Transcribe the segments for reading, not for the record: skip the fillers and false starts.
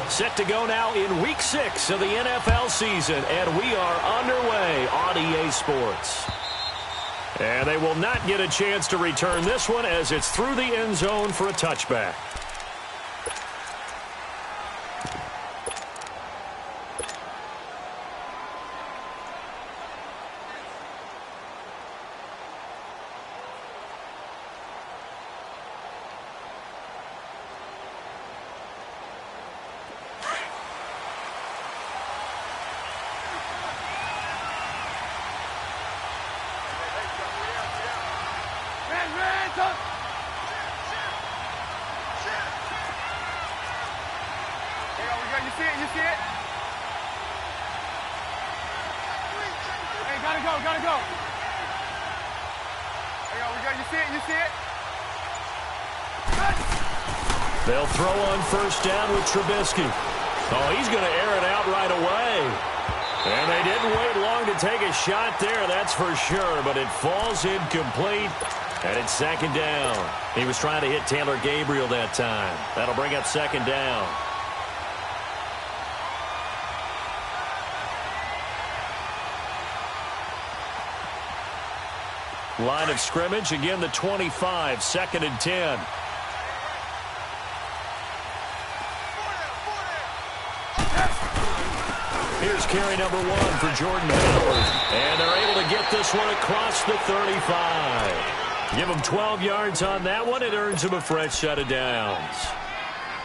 Set to go now in Week 6 of the NFL season, and we are underway on EA Sports. And they will not get a chance to return this one as it's through the end zone for a touchback. They'll throw on first down with Trubisky. Oh, he's going to air it out right away. And they didn't wait long to take a shot there, that's for sure. But it falls incomplete, and it's second down. He was trying to hit Taylor Gabriel that time. That'll bring up second down. Line of scrimmage, again the 25, 2nd and 10. Here's carry number 1 for Jordan Howard. And they're able to get this one across the 35. Give him 12 yards on that one. It earns him a fresh set of downs.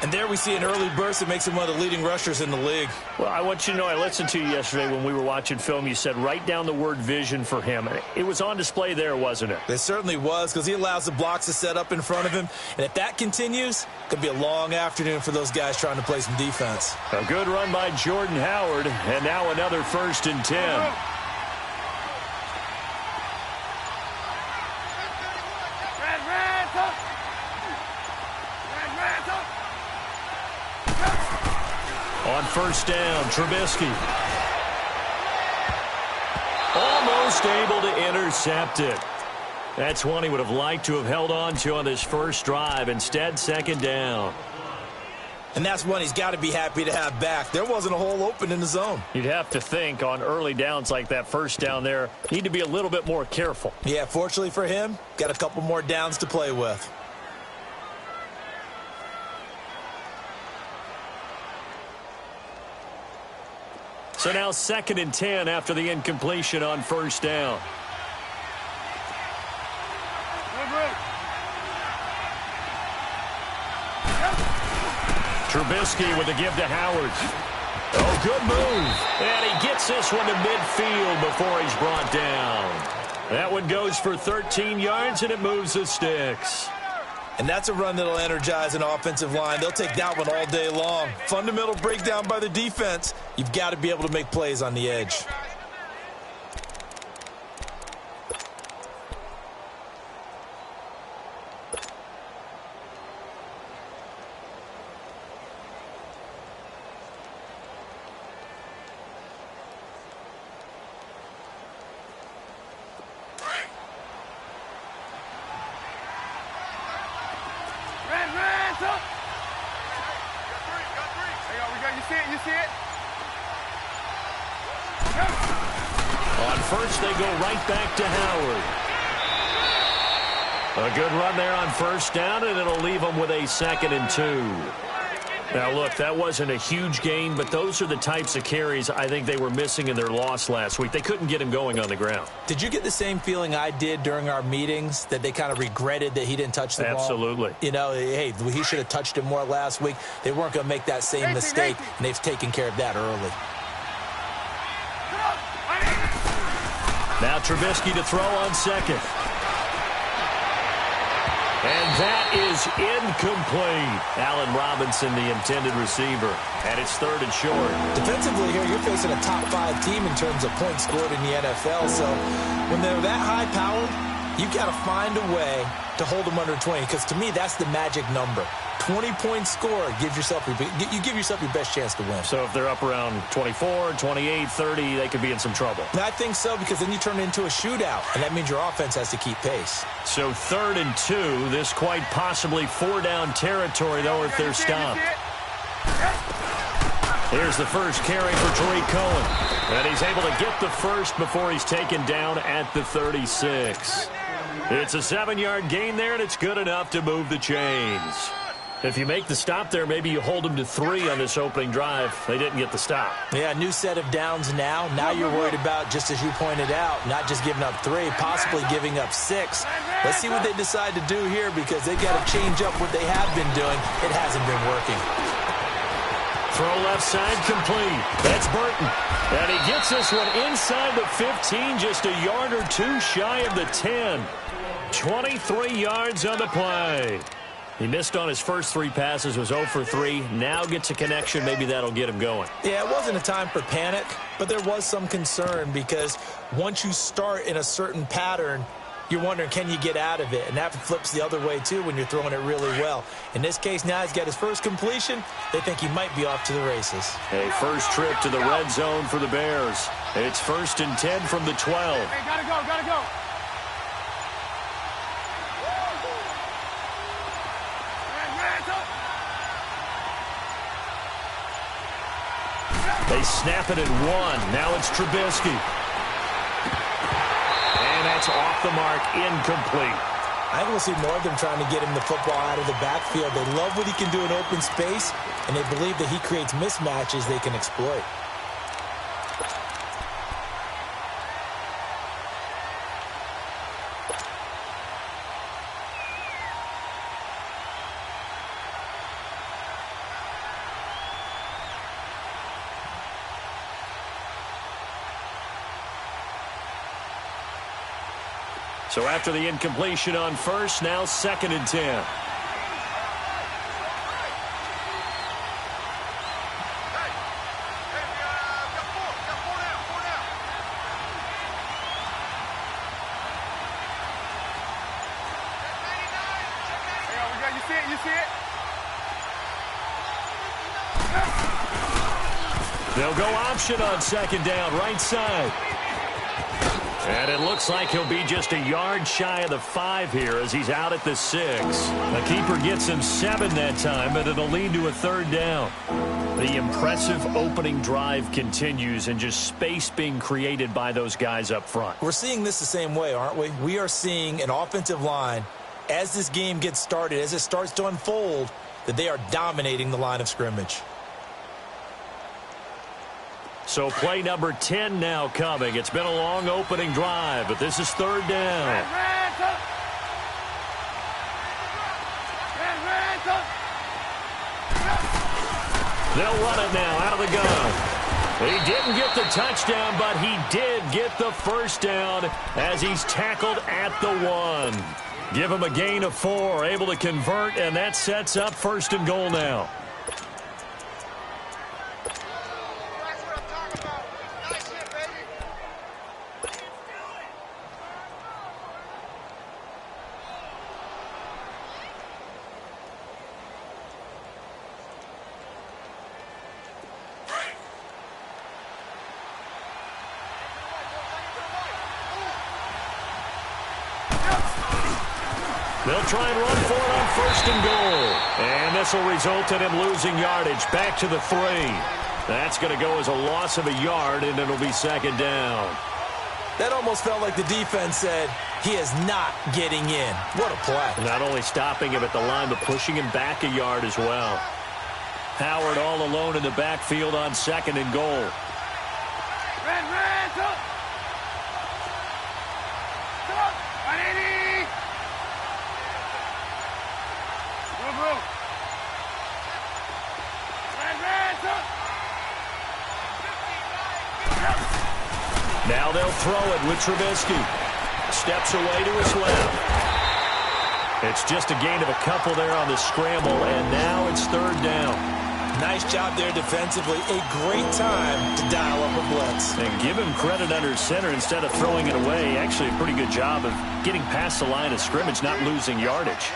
And there we see an early burst that makes him one of the leading rushers in the league. Well, I want you to know, I listened to you yesterday when we were watching film. You said write down the word vision for him. It was on display there, wasn't it? It certainly was, because he allows the blocks to set up in front of him. And if that continues, it could be a long afternoon for those guys trying to play some defense. A good run by Jordan Howard, and now another 1st and 10. On first down, Trubisky. Almost able to intercept it. That's one he would have liked to have held on to on this first drive. Instead, second down. And that's one he's got to be happy to have back. There wasn't a hole open in the zone. You'd have to think on early downs like that first down there, need to be a little bit more careful. Yeah, fortunately for him, got a couple more downs to play with. So now 2nd and 10 after the incompletion on first down. Trubisky with the give to Howard. Oh, good move. And he gets this one to midfield before he's brought down. That one goes for 13 yards, and it moves the sticks. And that's a run that'll energize an offensive line. They'll take that one all day long. Fundamental breakdown by the defense. You've got to be able to make plays on the edge. On first, they go right back to Howard. A good run there on first down, and it'll leave them with a 2nd and 2. Now, look, that wasn't a huge gain, but those are the types of carries I think they were missing in their loss last week. They couldn't get him going on the ground. Did you get the same feeling I did during our meetings, that they kind of regretted that he didn't touch the ball? Absolutely. You know, hey, he should have touched it more last week. They weren't going to make that same mistake, and they've taken care of that early. Now Trubisky to throw on second. And that is incomplete. Allen Robinson, the intended receiver. And it's 3rd and short. Defensively here, you're facing a top-5 team in terms of points scored in the NFL. So when they're that high-powered, you've got to find a way to hold them under 20. Because to me, that's the magic number. 20 points scored, you give yourself your best chance to win. So if they're up around 24, 28, 30, they could be in some trouble. And I think so, because then you turn it into a shootout, and that means your offense has to keep pace. So 3rd and 2, this quite possibly 4-down territory, though, if they're stopped. Here's the first carry for Tariq Cohen. And he's able to get the first before he's taken down at the 36. It's a 7-yard gain there, and it's good enough to move the chains. If you make the stop there, maybe you hold them to 3 on this opening drive. They didn't get the stop. Yeah, new set of downs now. Now you're worried about, just as you pointed out, not just giving up 3, possibly giving up 6. Let's see what they decide to do here, because they've got to change up what they have been doing. It hasn't been working. Throw left side complete. That's Burton. And he gets this one inside the 15, just a yard or 2 shy of the 10. 23 yards on the play. He missed on his first 3 passes, was 0 for 3. Now gets a connection. Maybe that'll get him going. Yeah, it wasn't a time for panic, but there was some concern, because once you start in a certain pattern, you're wondering, can you get out of it? And that flips the other way, too, when you're throwing it really well. In this case, now he's got his first completion. They think he might be off to the races. A first trip to the red zone for the Bears. It's 1st and 10 from the 12. Hey, gotta go, gotta go. They snap it at 1. Now it's Trubisky. And that's off the mark, incomplete. I think we'll see more of them trying to get him the football out of the backfield. They love what he can do in open space, and they believe that he creates mismatches they can exploit. So after the incompletion on first, now 2nd and 10. You see it? They'll go option on 2nd down, right side. And it looks like he'll be just a yard shy of the 5 here as he's out at the 6. The keeper gets him 7 that time, but it'll lead to a 3rd down. The impressive opening drive continues, and just space being created by those guys up front. We're seeing this the same way, aren't we? We are seeing an offensive line, as this game gets started, as it starts to unfold, that they are dominating the line of scrimmage. So play number 10 now coming. It's been a long opening drive, but this is 3rd down. They'll run it now out of the gun. He didn't get the touchdown, but he did get the 1st down as he's tackled at the 1. Give him a gain of 4, able to convert, and that sets up 1st and goal now. They'll try and run for it on 1st and goal. And this will result in him losing yardage back to the 3. That's going to go as a loss of a yard, and it'll be 2nd down. That almost felt like the defense said, he is not getting in. What a play. Not only stopping him at the line, but pushing him back a yard as well. Howard all alone in the backfield on 2nd and goal. Now they'll throw it with Trubisky. Steps away to his left. It's just a gain of a couple there on the scramble, and now it's 3rd down. Nice job there defensively. A great time to dial up a blitz. And give him credit under center instead of throwing it away. Actually a pretty good job of getting past the line of scrimmage, not losing yardage.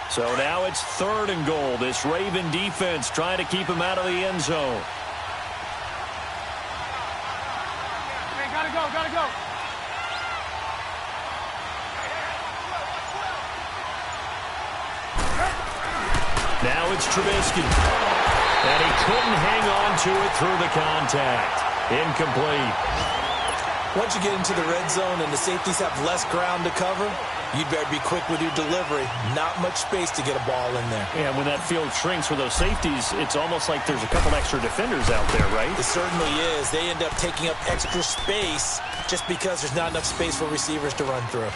So now it's 3rd and goal. This Raven defense trying to keep him out of the end zone. Hey, gotta go. Now it's Trubisky. And he couldn't hang on to it through the contact. Incomplete. Once you get into the red zone and the safeties have less ground to cover, you'd better be quick with your delivery. Not much space to get a ball in there. Yeah, when that field shrinks with those safeties, it's almost like there's a couple extra defenders out there, right? It certainly is. They end up taking up extra space just because there's not enough space for receivers to run through.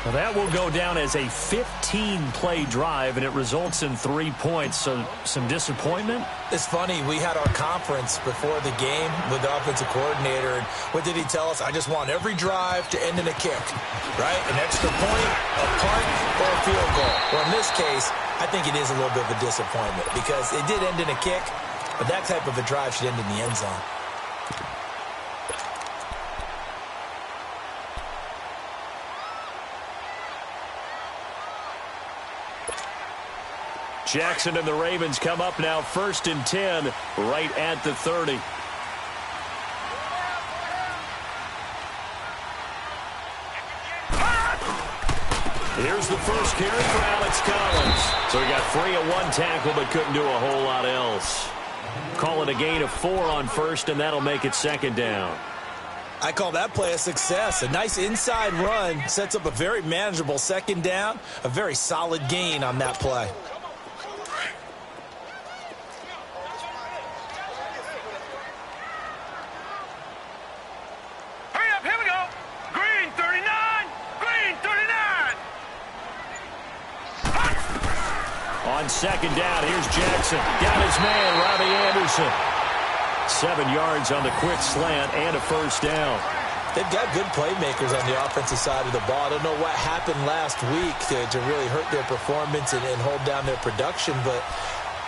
Well, that will go down as a 15-play drive, and it results in 3 points. So some disappointment? It's funny. We had our conference before the game with the offensive coordinator, and what did he tell us? I just want every drive to end in a kick, right? An extra point, a punt, or a field goal. Well, in this case, I think it is a little bit of a disappointment because it did end in a kick, but that type of a drive should end in the end zone. Jackson and the Ravens come up now 1st and 10 right at the 30. Here's the first carry for Alex Collins. So he got free of one tackle but couldn't do a whole lot else. Call it a gain of 4 on first, and that'll make it 2nd down. I call that play a success. A nice inside run sets up a very manageable 2nd down. A very solid gain on that play. On 2nd down, here's Jackson. Got his man, Robbie Anderson. 7 yards on the quick slant and a 1st down. They've got good playmakers on the offensive side of the ball. I don't know what happened last week to really hurt their performance and hold down their production, but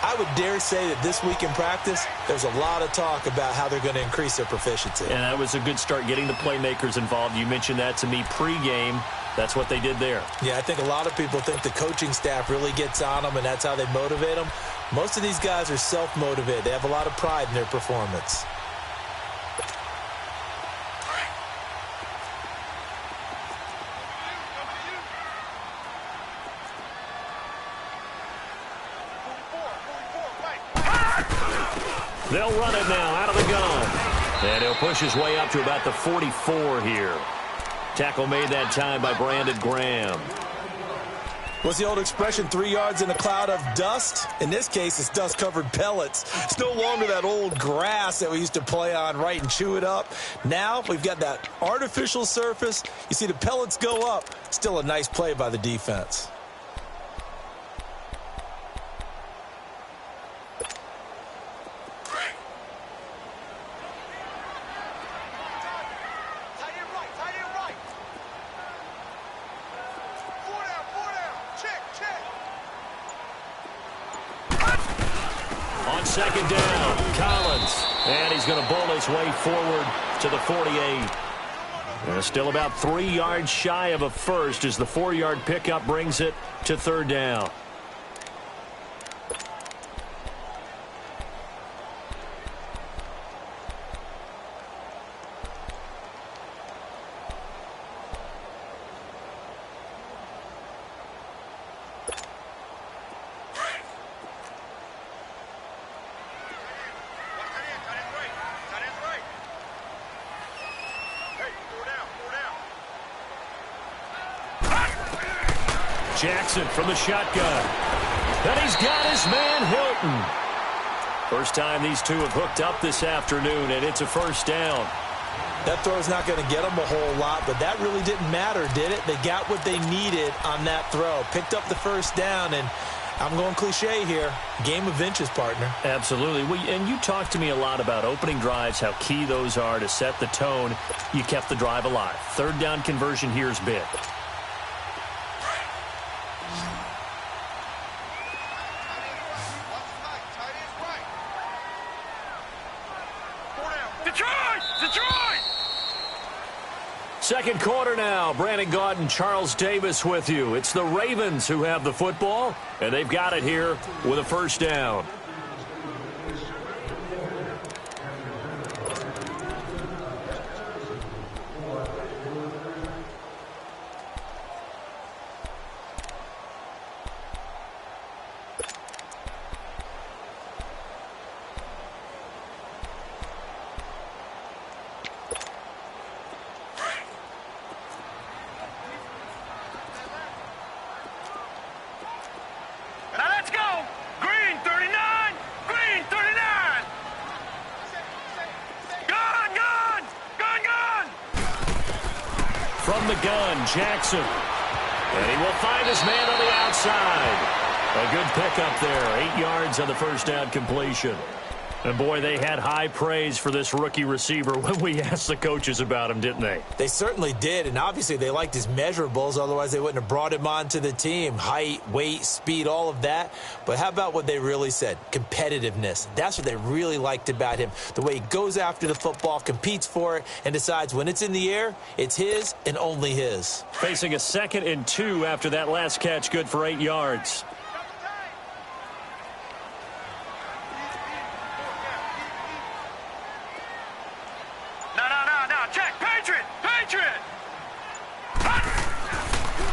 I would dare say that this week in practice, there's a lot of talk about how they're going to increase their proficiency. And that was a good start, getting the playmakers involved. You mentioned that to me pregame. That's what they did there. Yeah, I think a lot of people think the coaching staff really gets on them, and that's how they motivate them. Most of these guys are self-motivated. They have a lot of pride in their performance. They'll run it now out of the gun. And he'll push his way up to about the 44 here. Tackle made that time by Brandon Graham. What's the old expression, 3 yards in a cloud of dust? In this case, it's dust-covered pellets. It's no longer that old grass that we used to play on, right, and chew it up. Now we've got that artificial surface. You see the pellets go up. Still a nice play by the defense. On 2nd down, Collins. And he's going to bowl his way forward to the 48. And still about 3 yards shy of a first as the 4-yard pickup brings it to 3rd down. Jackson from the shotgun. And he's got his man Hilton. First time these two have hooked up this afternoon, and it's a 1st down. That throw's not going to get them a whole lot, but that really didn't matter, did it? They got what they needed on that throw. Picked up the 1st down, and I'm going cliche here. Game of inches, partner. Absolutely. And you talked to me a lot about opening drives, how key those are to set the tone. You kept the drive alive. 3rd down conversion here is big. Second quarter now. Brandon Gaudin and Charles Davis with you. It's the Ravens who have the football, and they've got it here with a 1st down. from the gun, Jackson. And he will find his man on the outside. A good pickup there, 8 yards on the first down completion. And, boy, they had high praise for this rookie receiver when we asked the coaches about him, didn't they? They certainly did, and obviously they liked his measurables. Otherwise, they wouldn't have brought him onto the team. Height, weight, speed, all of that. But how about what they really said? Competitiveness. That's what they really liked about him. The way he goes after the football, competes for it, and decides when it's in the air, it's his and only his. Facing a 2nd and 2 after that last catch, good for 8 yards.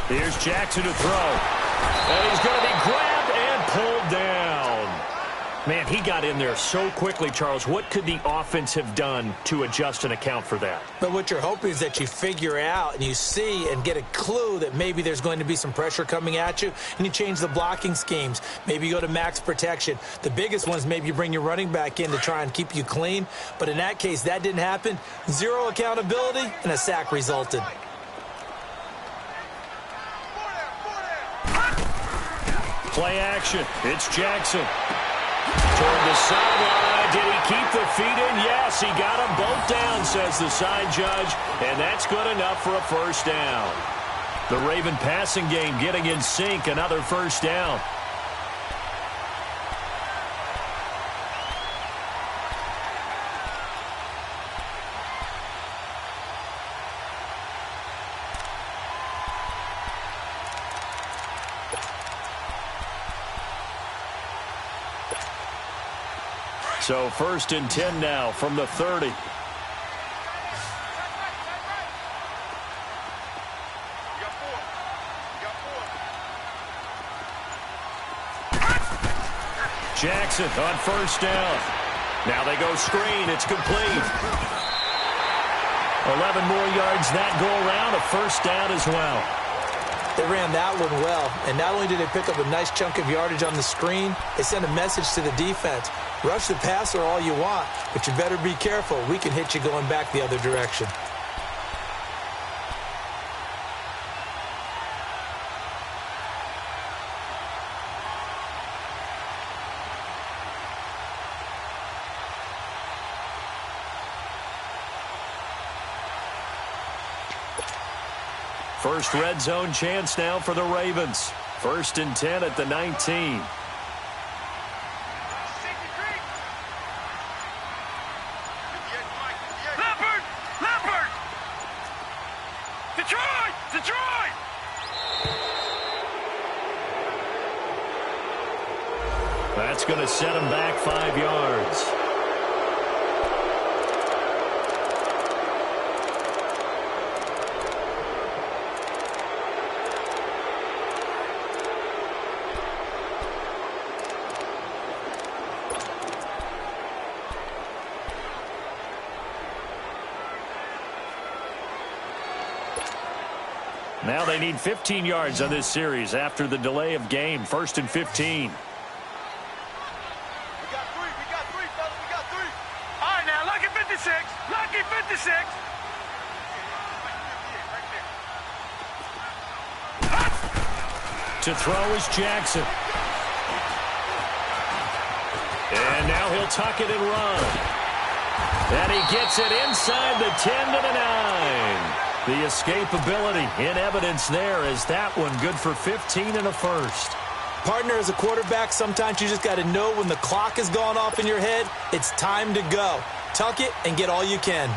Here's Jackson to throw. And he's going to be grabbed and pulled down. Man, he got in there so quickly, Charles. What could the offense have done to adjust and account for that? But what you're hoping is that you figure out and you see and get a clue that maybe there's going to be some pressure coming at you, and you change the blocking schemes. Maybe you go to max protection. The biggest one is maybe you bring your running back in to try and keep you clean. But in that case, that didn't happen. Zero accountability, and a sack resulted. Play action. It's Jackson. Toward the sideline. Did he keep the feet in? Yes, he got them both down, says the side judge. And that's good enough for a first down. The Raven passing game getting in sync. Another first down. So 1st and 10 now from the 30. Jackson on first down. Now they go screen. It's complete. 11 more yards that go around. A first down as well. They ran that one well, and not only did they pick up a nice chunk of yardage on the screen, they sent a message to the defense. Rush the passer all you want, but you better be careful. We can hit you going back the other direction. First red zone chance now for the Ravens. 1st and 10 at the 19. Detroit! That's going to set him back 5 yards. Now they need 15 yards on this series after the delay of game. 1st and 15. We got three, fellas. We got three. All right, now, lucky 56. Lucky 56. To throw is Jackson. And now he'll tuck it and run. And he gets it inside the 10 to the 9. The escapability in evidence there as that one good for 15 and a first. Partner, as a quarterback, sometimes you just got to know when the clock has gone off in your head, it's time to go. Tuck it and get all you can.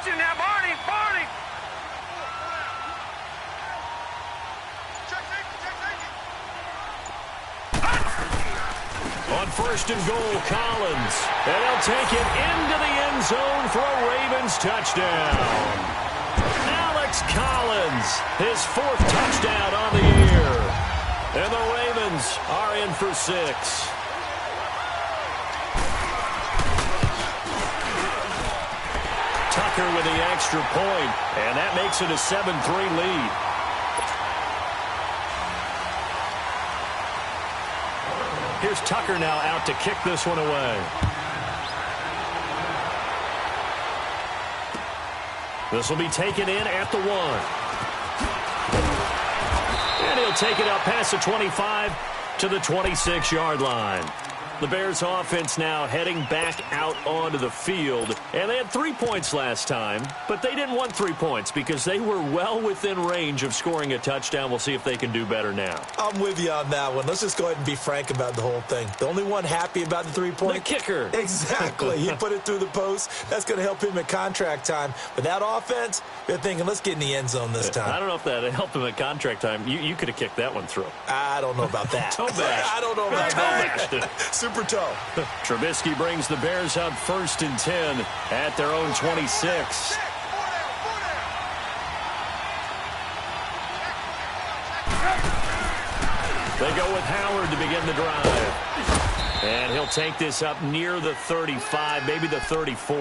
Now, Barney! On 1st and goal, Collins. And he'll take it into the end zone for a Ravens touchdown. Alex Collins, his 4th touchdown on the year. And the Ravens are in for 6. Tucker with the extra point, and that makes it a 7-3 lead. Here's Tucker now out to kick this one away. This will be taken in at the 1. And he'll take it up past the 25 to the 26-yard line. The Bears offense now heading back out onto the field. And they had 3 points last time, but they didn't want 3 points because they were well within range of scoring a touchdown. We'll see if they can do better now. I'm with you on that one. Let's just go ahead and be frank about the whole thing. The only one happy about the 3-point? The kicker. Exactly. He put it through the post. That's going to help him at contract time. But that offense, they're thinking, let's get in the end zone this time. I don't know if that helped him at contract time. You could have kicked that one through. I don't know about that. Toe bash. I don't know about that. Super toe. Trubisky brings the Bears up 1st and 10 at their own 26. They go with Howard to begin the drive. And he'll take this up near the 35, maybe the 34.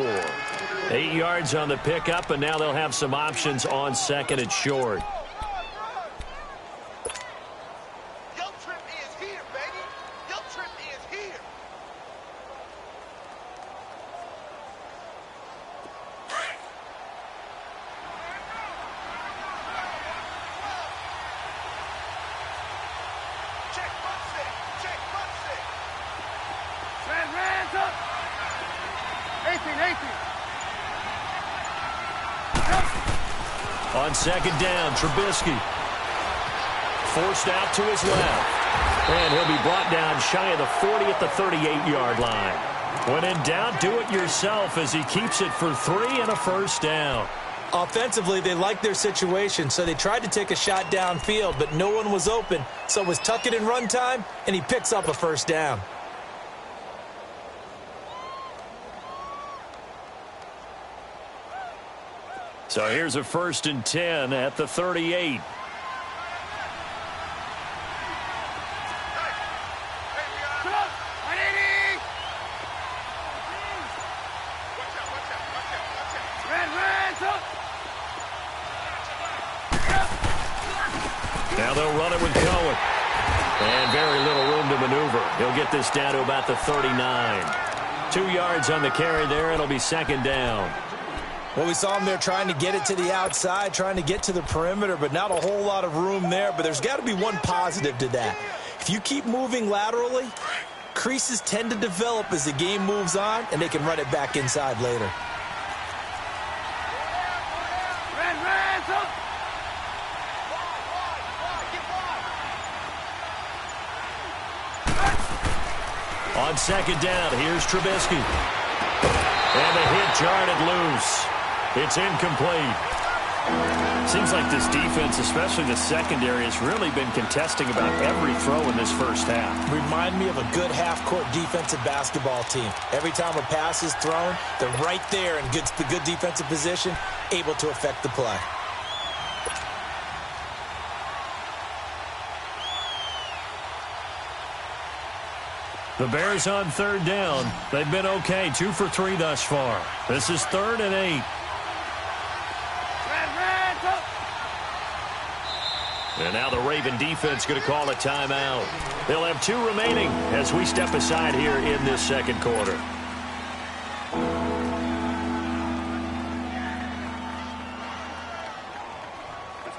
8 yards on the pickup, and now they'll have some options on 2nd and short. On 2nd down, Trubisky forced out to his left. And he'll be brought down shy of the 40 at the 38-yard line. When in doubt, do it yourself as he keeps it for 3 and a 1st down. Offensively, they liked their situation, so they tried to take a shot downfield, but no one was open. So it was tuck it in run time, and he picks up a 1st down. So here's a 1st and 10 at the 38. Now they'll run it with Cohen. And very little room to maneuver. He'll get this down to about the 39. 2 yards on the carry there. It'll be 2nd down. Well, we saw him there trying to get it to the outside, trying to get to the perimeter, but not a whole lot of room there. But there's got to be one positive to that. If you keep moving laterally, creases tend to develop as the game moves on, and they can run it back inside later. On 2nd down, here's Trubisky. And the hit jarred it loose. It's incomplete. Seems like this defense, especially the secondary, has really been contesting about every throw in this 1st half. Remind me of a good half-court defensive basketball team. Every time a pass is thrown, they're right there in the good defensive position, able to affect the play. The Bears on 3rd down. They've been okay, 2 for 3 thus far. This is 3rd and 8. And now the Raven defense going to call a timeout. They'll have 2 remaining as we step aside here in this 2nd quarter.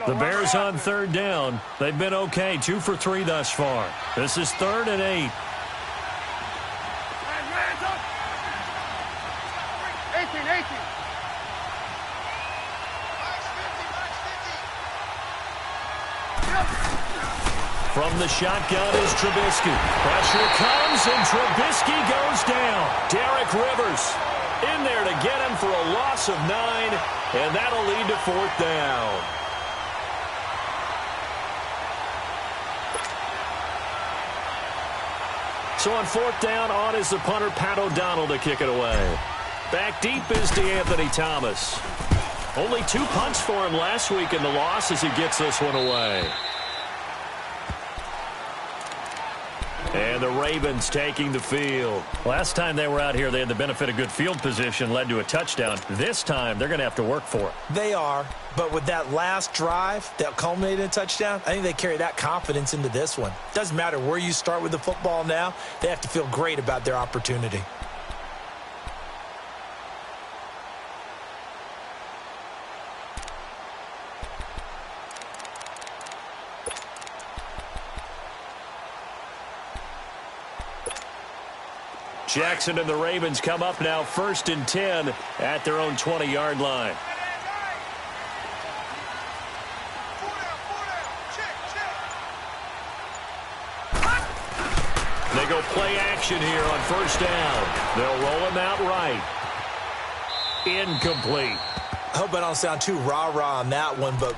The Bears on 3rd down. They've been okay, 2 for 3 thus far. This is 3rd and 8. From the shotgun is Trubisky. Pressure comes, and Trubisky goes down. Derek Rivers in there to get him for a loss of 9, and that'll lead to 4th down. So on 4th down, on is the punter, Pat O'Donnell, to kick it away. Back deep is DeAnthony Thomas. Only 2 punts for him last week in the loss as he gets this one away. And the Ravens taking the field. Last time they were out here, they had the benefit of good field position, led to a touchdown. This time, they're going to have to work for it. They are, but with that last drive that culminated in a touchdown, I think they carry that confidence into this one. Doesn't matter where you start with the football now, they have to feel great about their opportunity. Jackson and the Ravens come up now 1st and 10 at their own 20-yard line. They go play action here on 1st down. They'll roll him out right. Incomplete. I hope I don't sound too rah-rah on that one, but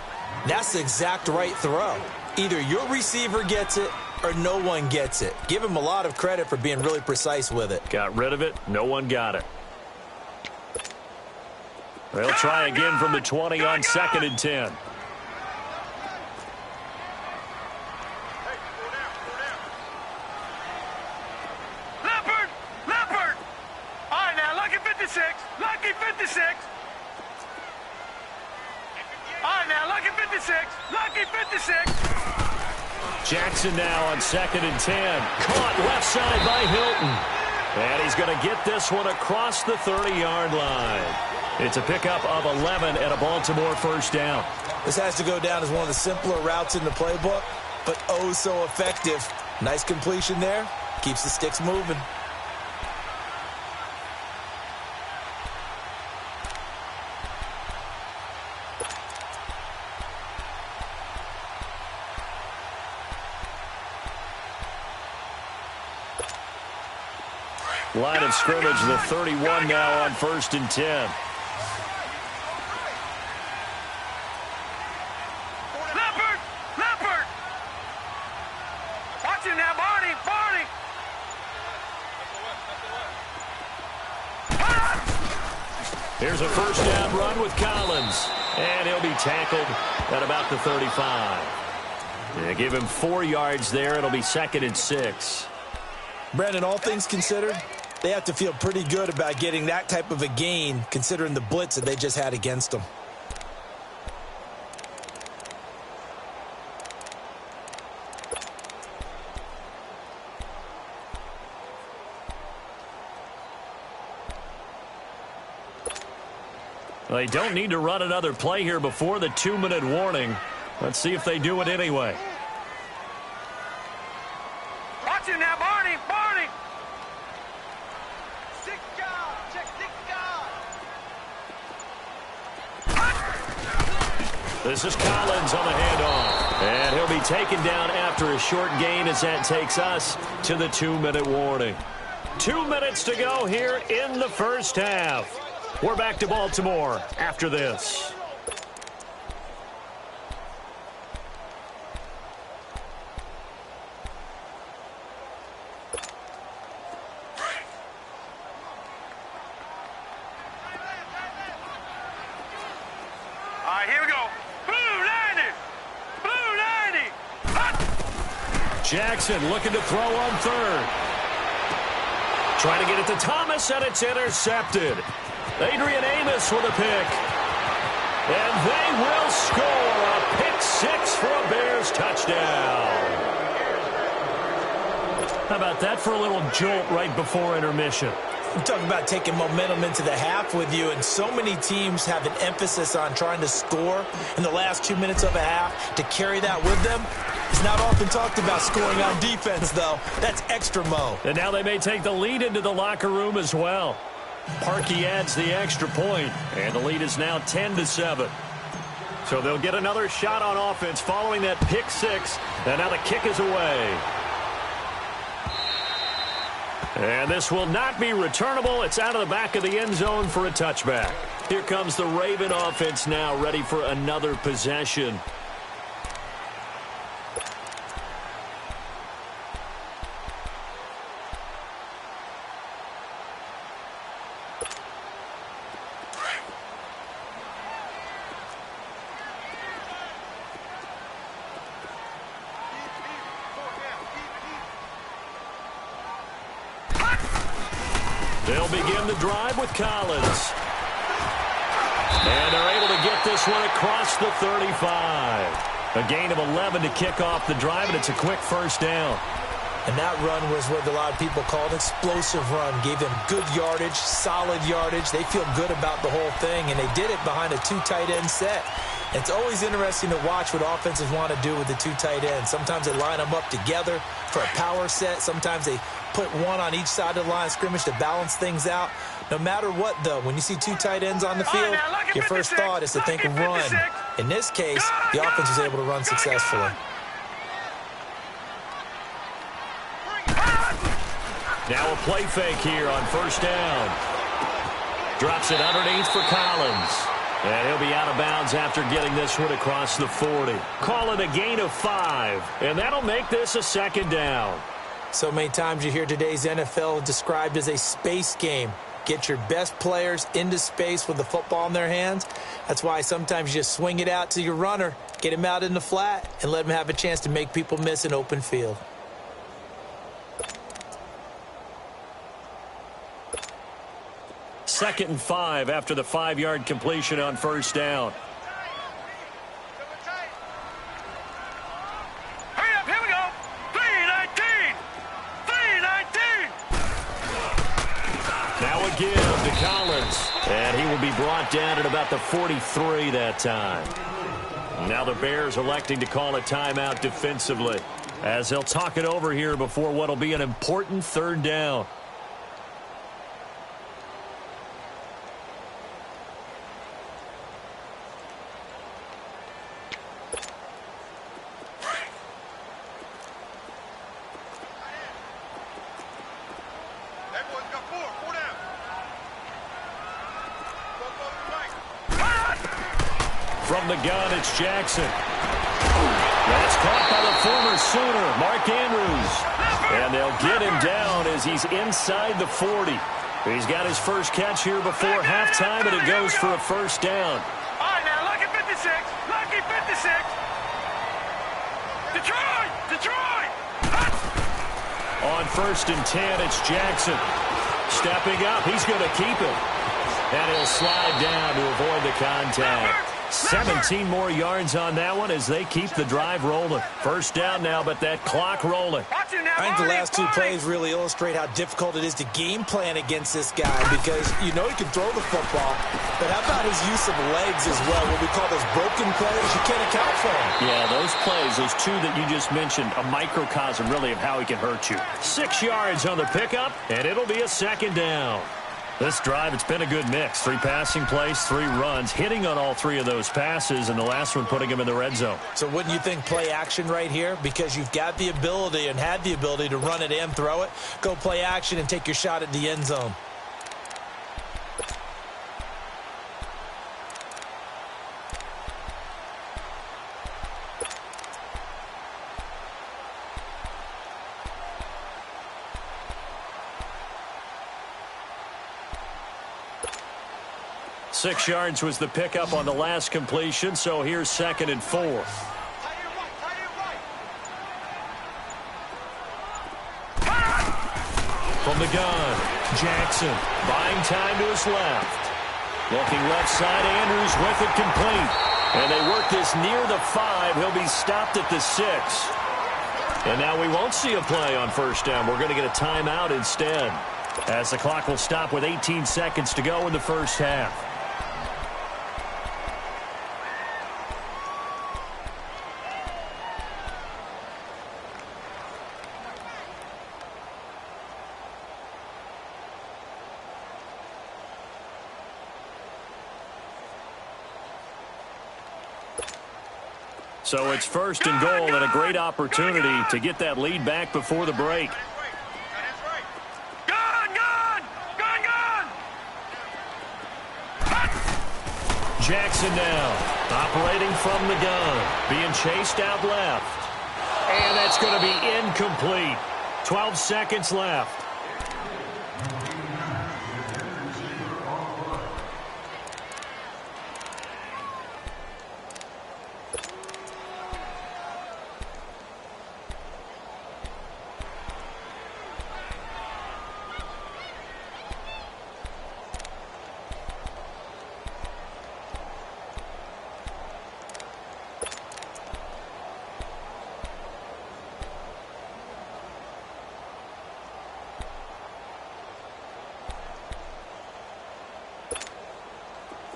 that's the exact right throw. Either your receiver gets it or no one gets it. Give him a lot of credit for being really precise with it. Got rid of it. No one got it. They'll try again from the 20 on 2nd and 10. Leopard! All right, now, lucky 56. Lucky 56. All right, now, lucky 56. Lucky 56. Jackson now on 2nd and 10. Caught left side by Hilton. And he's going to get this one across the 30-yard line. It's a pickup of 11 and a Baltimore 1st down. This has to go down as one of the simpler routes in the playbook, but oh so effective. Nice completion there. Keeps the sticks moving. Line of scrimmage, the 31 now on 1st and 10. Leopard! Watch him now, Barney! Here's a 1st down run with Collins. And he'll be tackled at about the 35. Yeah, give him 4 yards there. It'll be 2nd and 6. Brandon, all things considered, they have to feel pretty good about getting that type of a gain considering the blitz that they just had against them. They don't need to run another play here before the 2-minute warning. Let's see if they do it anyway. Watch him now, Barney! This is Collins on the handoff. And he'll be taken down after a short gain as that takes us to the 2-minute warning. 2 minutes to go here in the 1st half. We're back to Baltimore after this. All right, here we go. Blue 90. Hot. Jackson looking to throw on 3rd. Trying to get it to Thomas, and it's intercepted. Adrian Amos with a pick. And they will score a pick 6 for a Bears touchdown. How about that for a little jolt right before intermission? You talk about taking momentum into the half with you, and so many teams have an emphasis on trying to score in the last 2 minutes of a half. To carry that with them, it's not often talked about scoring on defense, though. That's extra mo. And now they may take the lead into the locker room as well. Parkey adds the extra point, and the lead is now 10-7. So they'll get another shot on offense following that pick 6, and now the kick is away. And this will not be returnable. It's out of the back of the end zone for a touchback. Here comes the Raven offense now, ready for another possession. They'll begin the drive with Collins. And they're able to get this one across the 35. A gain of 11 to kick off the drive, and it's a quick first down. And that run was what a lot of people call an explosive run. Gave them good yardage, solid yardage. They feel good about the whole thing, and they did it behind a 2 tight end set. It's always interesting to watch what offenses want to do with the 2 tight ends. Sometimes they line them up together for a power set. Sometimes they put one on each side of the line of scrimmage to balance things out. No matter what, though, when you see 2 tight ends on the field, your first thought is to think of run. In this case, the offense was able to run successfully. Now a play fake here on first down. Drops it underneath for Collins. And he'll be out of bounds after getting this one across the 40. Call it a gain of 5. And that'll make this a second down. So many times you hear today's NFL described as a space game. Get your best players into space with the football in their hands. That's why sometimes you just swing it out to your runner, get him out in the flat, and let him have a chance to make people miss an open field. Second and 5 after the 5-yard completion on first down. Hurry up, here we go. 3-19. 3-19. Now a give to Collins. And he will be brought down at about the 43 that time. Now the Bears electing to call a timeout defensively, as they'll talk it over here before what will be an important third down. From the gun, it's Jackson. That's caught by the former Sooner, Mark Andrews. And they'll get him down as he's inside the 40. He's got his first catch here before halftime, and it goes for a first down. All right, now, lucky 56. Lucky 56. Detroit! Detroit! On first and 10, it's Jackson. Stepping up, he's going to keep it. And he'll slide down to avoid the contact. 17 more yards on that one as they keep the drive rolling. First down now, but that clock rolling. I think the last 2 plays really illustrate how difficult it is to game plan against this guy, because you know he can throw the football, but how about his use of legs as well? What we call those broken plays, you can't account for them. Yeah, those plays, those 2 that you just mentioned, a microcosm really of how he can hurt you. 6 yards on the pickup, and it'll be a second down. This drive, it's been a good mix. 3 passing plays, 3 runs, hitting on all 3 of those passes, and the last one putting him in the red zone. So wouldn't you think play action right here? Because you've got the ability and had the ability to run it and throw it. Go play action and take your shot at the end zone. Six yards was the pickup on the last completion, so here's second and 4. From the gun, Jackson buying time to his left. Looking left side, Andrews with it complete. And they work this near the 5. He'll be stopped at the 6. And now we won't see a play on first down. We're going to get a timeout instead, as the clock will stop with 18 seconds to go in the first half. So it's first and goal and a great opportunity to get that lead back before the break. Jackson now operating from the gun, being chased out left. And that's going to be incomplete. 12 seconds left.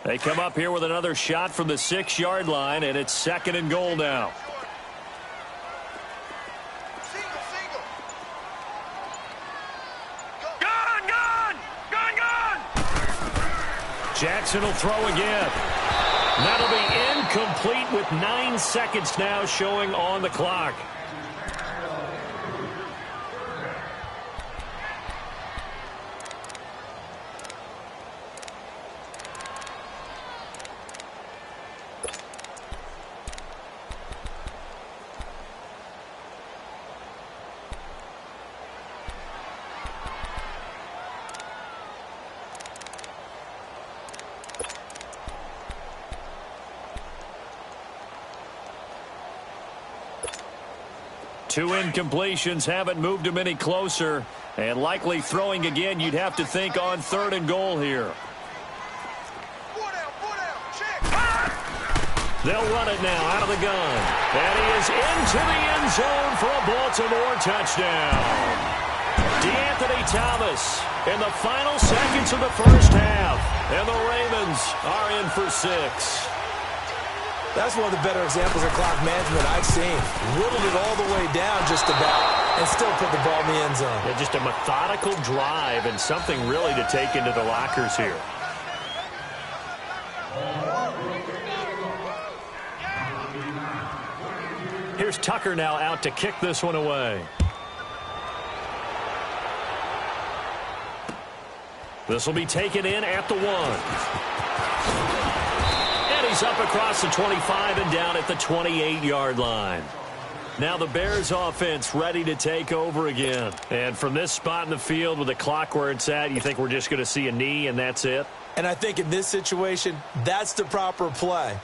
They come up here with another shot from the 6-yard line, and it's 2nd and goal now. Jackson will throw again. That'll be incomplete with 9 seconds now showing on the clock. Two incompletions haven't moved him any closer. And likely throwing again, you'd have to think on 3rd and goal here. They'll run it now out of the gun. And he is into the end zone for a Baltimore touchdown. DeAnthony Thomas in the final seconds of the first half. And the Ravens are in for 6. That's one of the better examples of clock management I've seen. Whittled it all the way down just about and still put the ball in the end zone. Yeah, just a methodical drive and something really to take into the lockers here. Here's Tucker now out to kick this one away. This will be taken in at the 1. He's up across the 25 and down at the 28-yard line. Now the Bears offense ready to take over again. And from this spot in the field with the clock where it's at, you think we're just going to see a knee and that's it? And I think in this situation, that's the proper play.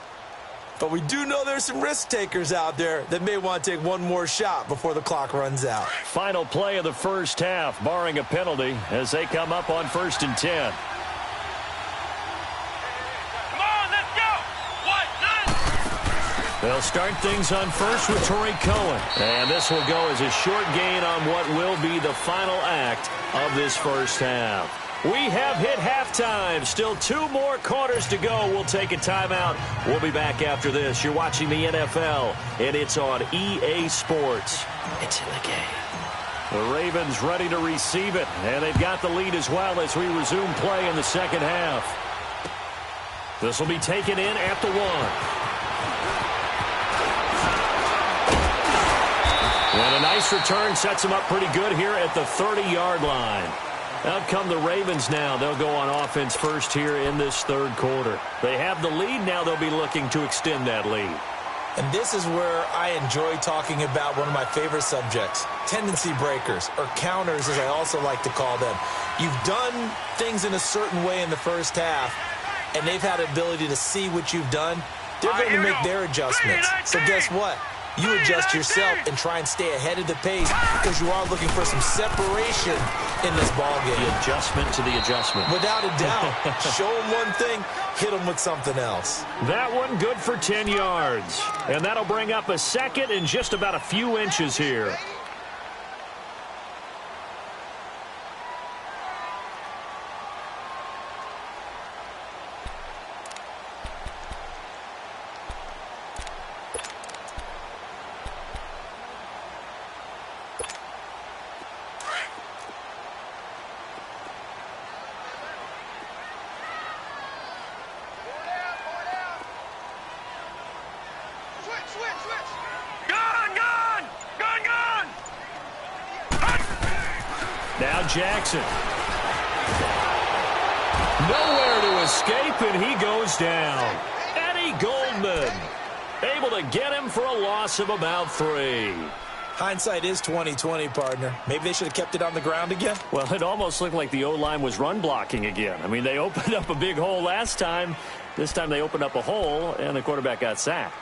But we do know there's some risk takers out there that may want to take one more shot before the clock runs out. Final play of the first half, barring a penalty, as they come up on 1st and 10. They'll start things on first with Torrey Cohen. And this will go as a short gain on what will be the final act of this first half. We have hit halftime. Still 2 more quarters to go. We'll take a timeout. We'll be back after this. You're watching the NFL, and it's on EA Sports. It's in the game. The Ravens ready to receive it, and they've got the lead as well as we resume play in the second half. This will be taken in at the 1. And a nice return sets them up pretty good here at the 30-yard line. Out come the Ravens now. They'll go on offense first here in this 3rd quarter. They have the lead. Now they'll be looking to extend that lead. And this is where I enjoy talking about one of my favorite subjects, tendency breakers, or counters as I also like to call them. You've done things in a certain way in the first half, and they've had the ability to see what you've done. They're going to make their adjustments. So guess what? You adjust yourself and try and stay ahead of the pace because you are looking for some separation in this ball game. The adjustment to the adjustment. Without a doubt. Show them one thing, hit them with something else. That one good for 10 yards. And that'll bring up a 2nd and just about a few inches here. Now Jackson. Nowhere to escape, and he goes down. Eddie Goldman able to get him for a loss of about 3. Hindsight is 20/20, partner. Maybe they should have kept it on the ground again. Well, it almost looked like the O-line was run blocking again. I mean, they opened up a big hole last time. This time they opened up a hole, and the quarterback got sacked.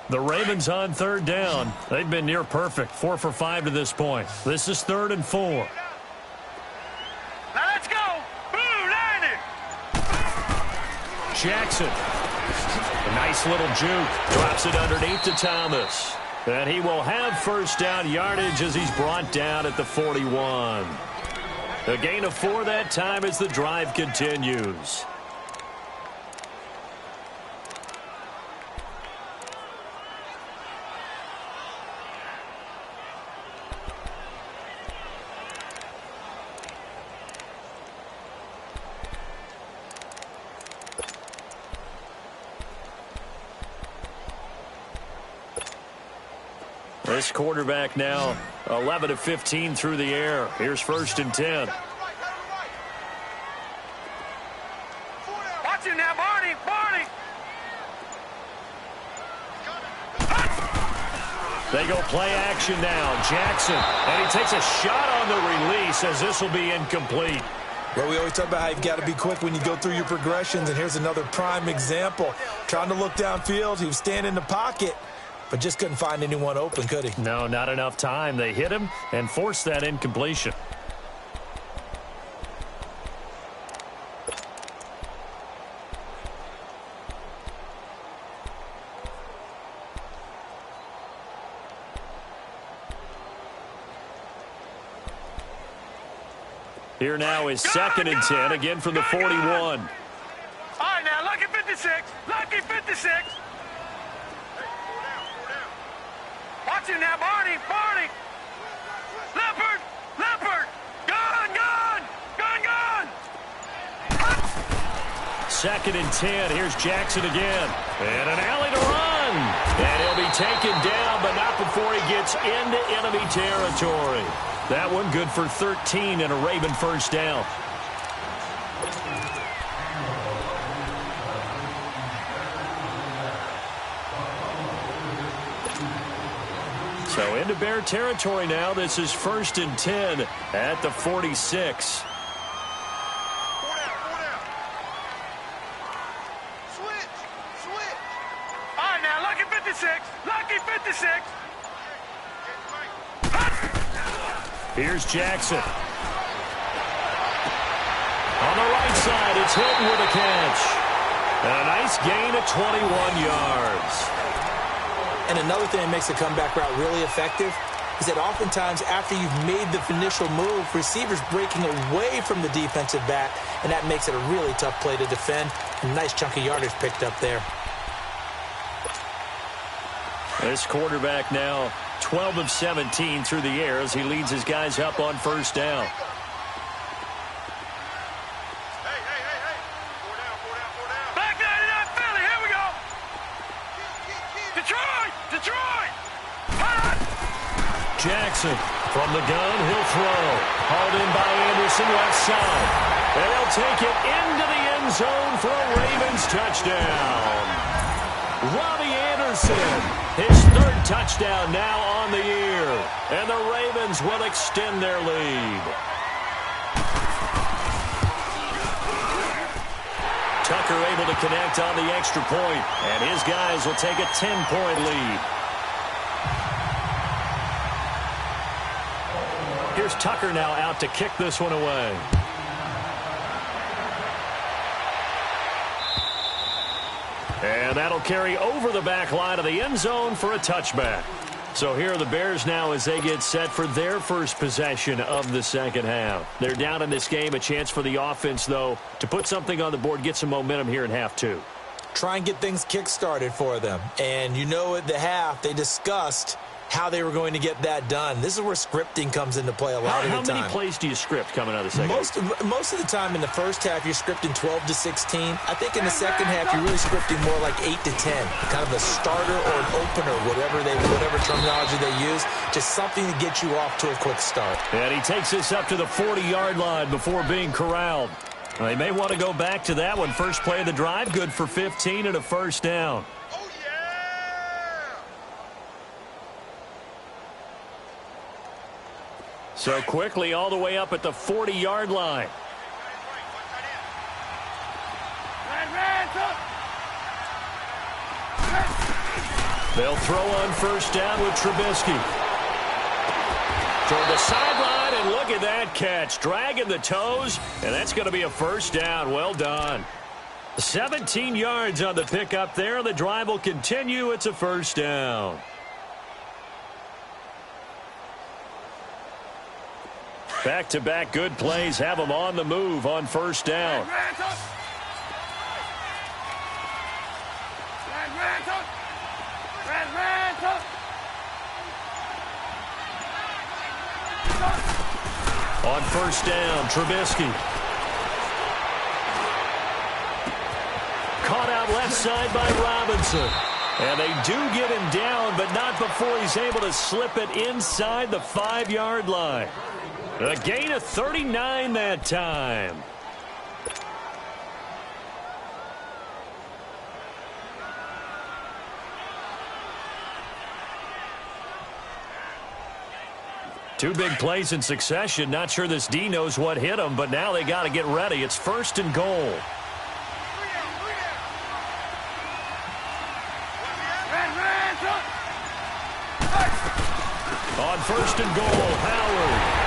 The Ravens on 3rd down. They've been near perfect. 4 for 5 to this point. This is 3rd and 4. Now let's go. Blue line it. Jackson. A nice little juke. Drops it underneath to Thomas. And he will have first down yardage as he's brought down at the 41. A gain of 4 that time as the drive continues. This quarterback now 11 of 15 through the air. Here's 1st and 10. Watch him now, Barney. Barney. They go play action now. Jackson. And he takes a shot on the release as this will be incomplete. Well, we always talk about how you've got to be quick when you go through your progressions, and here's another prime example. Trying to look downfield. He was standing in the pocket, but just couldn't find anyone open, could he? No, not enough time. They hit him and forced that incompletion. Here now is 2nd and 10, again from the 41. All right, now, lucky 56. Lucky 56. Watch him now, Barney. Barney. Leopard. Leopard. Gun, gun. Gun, gun. 2nd and 10. Here's Jackson again. And an alley to run. And he'll be taken down, but not before he gets into enemy territory. That one good for 13 and a Raven first down. So into Bear territory now. This is 1st and 10 at the 46. All right, now, lucky 56. Lucky 56. Here's Jackson. On the right side, it's Hilton with a catch. And a nice gain of 21 yards. And another thing that makes the comeback route really effective is that oftentimes after you've made the initial move, receivers breaking away from the defensive back, and that makes it a really tough play to defend. A nice chunk of yardage picked up there. This quarterback now 12 of 17 through the air as he leads his guys up on first down. Hey. 4 down. Back 99 Philly, here we go. Detroit. Jackson from the gun, he'll throw. Hauled in by Anderson left side. And he'll take it into the end zone for a Ravens touchdown. Robbie Anderson, his 3rd touchdown now on the year. And the Ravens will extend their lead. Tucker able to connect on the extra point, and his guys will take a 10-point lead. Here's Tucker now out to kick this one away. And that'll carry over the back line of the end zone for a touchback. So here are the Bears now as they get set for their first possession of the second half. They're down in this game. A chance for the offense, though, to put something on the board, get some momentum here in half 2. Try and get things kick-started for them. And you know at the half, they discussed how they were going to get that done. This is where scripting comes into play a lot of the time. How many plays do you script coming out of the second? Most of the time in the first half, you're scripting 12 to 16. I think in the second half, you're really scripting more like 8 to 10. Kind of a starter or an opener, whatever terminology they use. Just something to get you off to a quick start. And he takes this up to the 40-yard line before being corralled. They may want to go back to that one. First play of the drive, good for 15 and a first down. So quickly all the way up at the 40-yard line. They'll throw on first down with Trubisky. Toward the sideline, and look at that catch. Dragging the toes, and that's going to be a first down. Well done. 17 yards on the pickup there. The drive will continue. It's a first down. Back-to-back good plays have them on the move on first down. On first down, Trubisky. Caught out left side by Robinson. And they do get him down, but not before he's able to slip it inside the 5-yard line. A gain of 39 that time. Two big plays in succession. Not sure this D knows what hit him, but now they got to get ready. It's first and goal. On first and goal, Howard.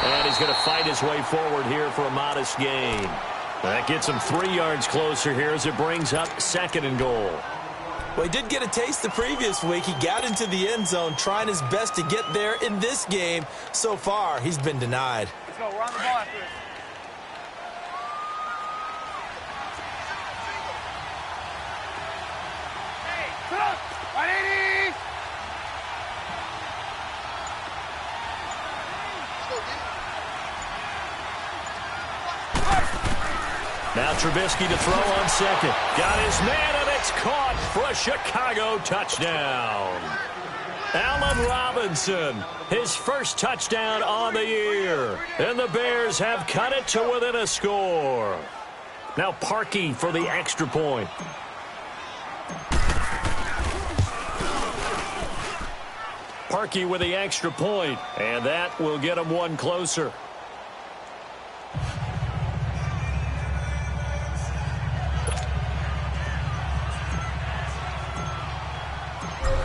And he's going to fight his way forward here for a modest gain. That gets him 3 yards closer here as it brings up second and goal. Well, he did get a taste the previous week. He got into the end zone trying his best to get there in this game. So far, he's been denied. Let's go. We're on the ball after this. Hey, come on. 180. Now Trubisky to throw on second. Got his man, and it's caught for a Chicago touchdown. Allen Robinson, his first touchdown on the year. And the Bears have cut it to within a score. Now Parkey for the extra point. Parkey with the extra point, and that will get him one closer.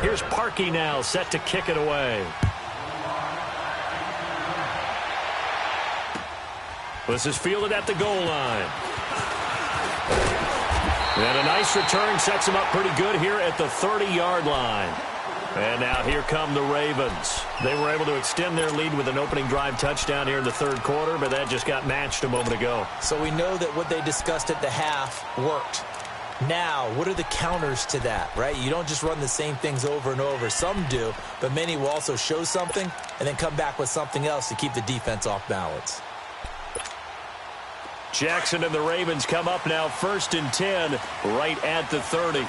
Here's Parkey now, set to kick it away. This is fielded at the goal line. And a nice return sets him up pretty good here at the 30-yard line. And now here come the Ravens. They were able to extend their lead with an opening drive touchdown here in the third quarter, but that just got matched a moment ago. So we know that what they discussed at the half worked. Now, what are the counters to that, right? You don't just run the same things over and over. Some do, but many will also show something and then come back with something else to keep the defense off balance. Jackson and the Ravens come up now first and 10 right at the 30.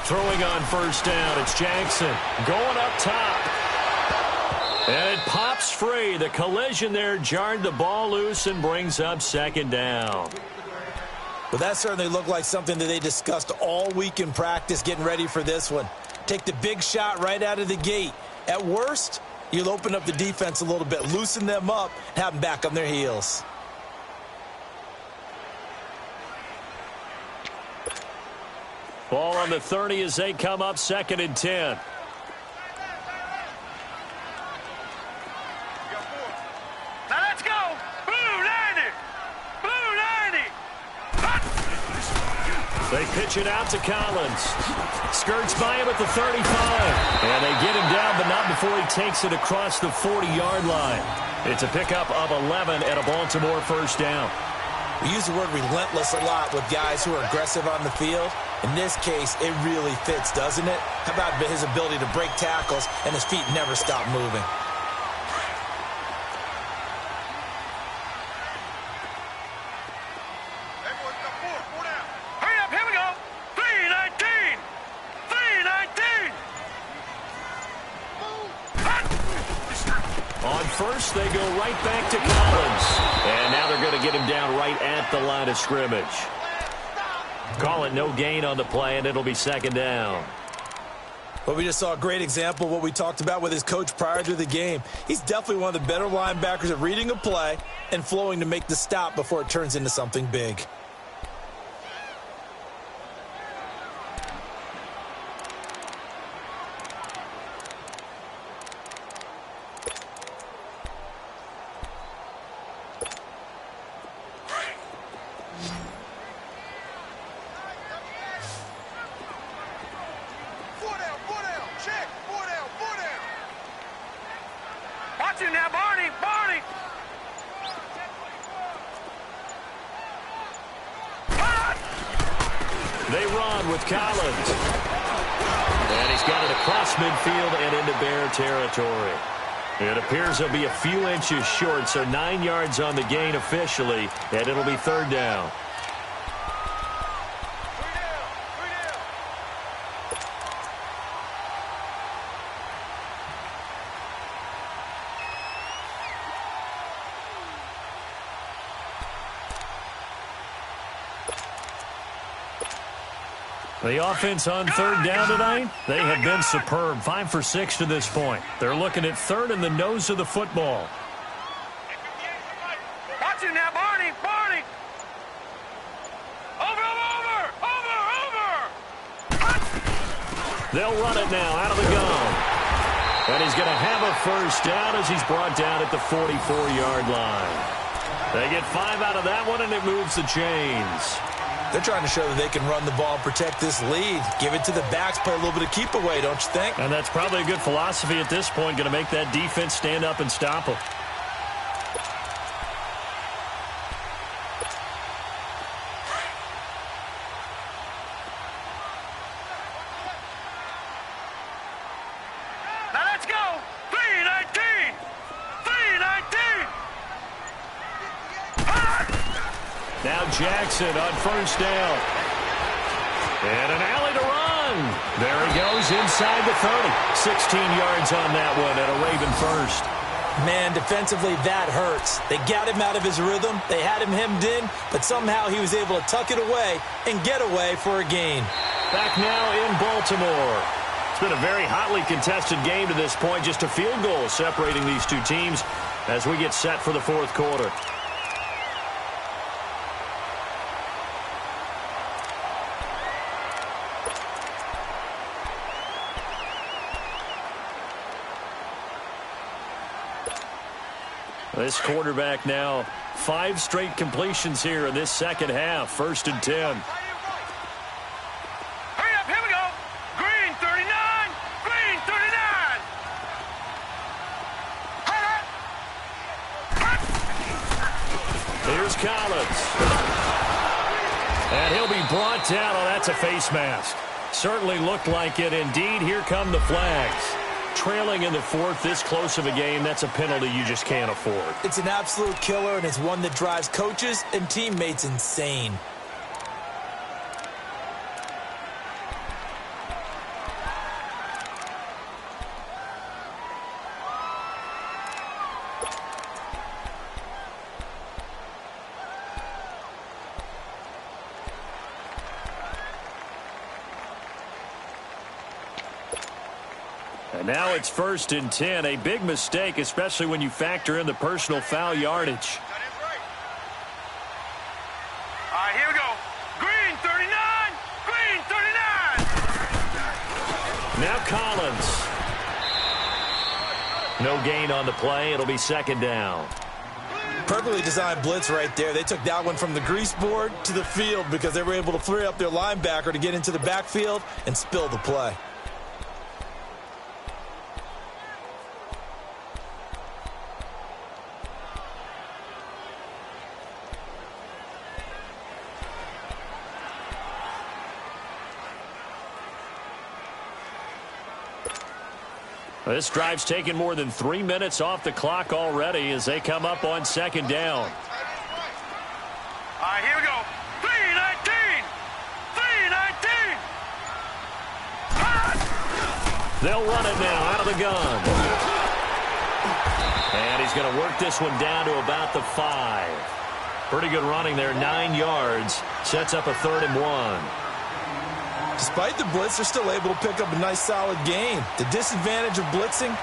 Throwing on first down, it's Jackson going up top. And it pops free. The collision there jarred the ball loose and brings up second down. Well, that certainly looked like something that they discussed all week in practice getting ready for this one. Take the big shot right out of the gate. At worst, you'll open up the defense a little bit, loosen them up, and have them back on their heels. Ball on the 30 as they come up second and 10. Now let's go. Blue 90. Blue 90. They pitch it out to Collins. Skirts by him at the 35. And they get him down, but not before he takes it across the 40-yard line. It's a pickup of 11 and a Baltimore first down. We use the word relentless a lot with guys who are aggressive on the field. In this case, it really fits, doesn't it? How about his ability to break tackles and his feet never stop moving? Hurry up, here we go. 319. 319. On first, they go right back to Collins. And now they're going to get him down right at the line of scrimmage. Call it no gain on the play, and it'll be second down. Well, we just saw a great example of what we talked about with his coach prior to the game. He's definitely one of the better linebackers at reading a play and flowing to make the stop before it turns into something big. Now, Barney! Barney! They run with Collins. And he's got it across midfield and into Bear territory. It appears he'll be a few inches short, so 9 yards on the gain officially, and it'll be third down. The offense on third down tonight, they have been superb. 5 for 6 to this point. They're looking at third in the nose of the football. Watch it now, Barney! Barney! Over! They'll run it now out of the gun. And he's going to have a first down as he's brought down at the 44-yard line. They get 5 out of that one, and it moves the chains. They're trying to show that they can run the ball and protect this lead. Give it to the backs, play a little bit of keep away, don't you think? And that's probably a good philosophy at this point, going to make that defense stand up and stop them. Now let's go! 3-19! 3-19! Now Jackson on first down. And an alley to run. There he goes inside the 30. 16 yards on that one and a Raven first. Man, defensively, that hurts. They got him out of his rhythm. They had him hemmed in, but somehow he was able to tuck it away and get away for a gain. Back now in Baltimore. It's been a very hotly contested game to this point. Just a field goal separating these two teams as we get set for the fourth quarter. This quarterback now, 5 straight completions here in this second half. 1st and 10. Hurry up, here we go! Green 39! Green 39! Here's Collins. And he'll be brought down. Oh, that's a face mask. Certainly looked like it. Indeed, here come the flags. Trailing in the fourth, this close of a game, that's a penalty you just can't afford. It's an absolute killer, and it's one that drives coaches and teammates insane. And now it's 1st and 10. A big mistake, especially when you factor in the personal foul yardage. All right, here we go. Green 39! Green 39! Now Collins. No gain on the play. It'll be 2nd down. Perfectly designed blitz right there. They took that one from the grease board to the field because they were able to free up their linebacker to get into the backfield and spill the play. This drive's taken more than 3 minutes off the clock already as they come up on 2nd down. All right, here we go. 3-19! 3-19! They'll run it now out of the gun. And he's going to work this one down to about the 5. Pretty good running there, 9 yards. Sets up a 3rd and 1. Despite the blitz, they're still able to pick up a nice, solid gain. The disadvantage of blitzing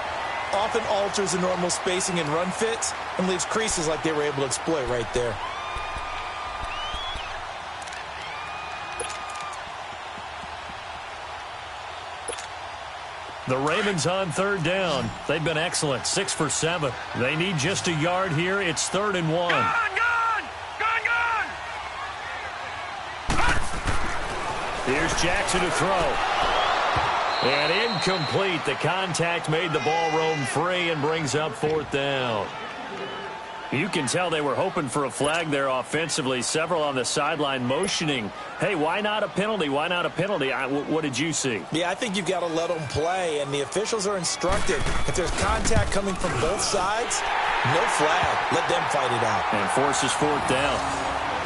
often alters the normal spacing and run fits and leaves creases like they were able to exploit right there. The Ravens on 3rd down. They've been excellent, 6 for 7. They need just a yard here. It's 3rd and 1. Gone! Here's Jackson to throw. And incomplete. The contact made the ball roam free and brings up 4th down. You can tell they were hoping for a flag there offensively. Several on the sideline motioning. Hey, why not a penalty? Why not a penalty? What did you see? Yeah, I think you've got to let them play, and the officials are instructed. If there's contact coming from both sides, no flag. Let them fight it out. And forces 4th down.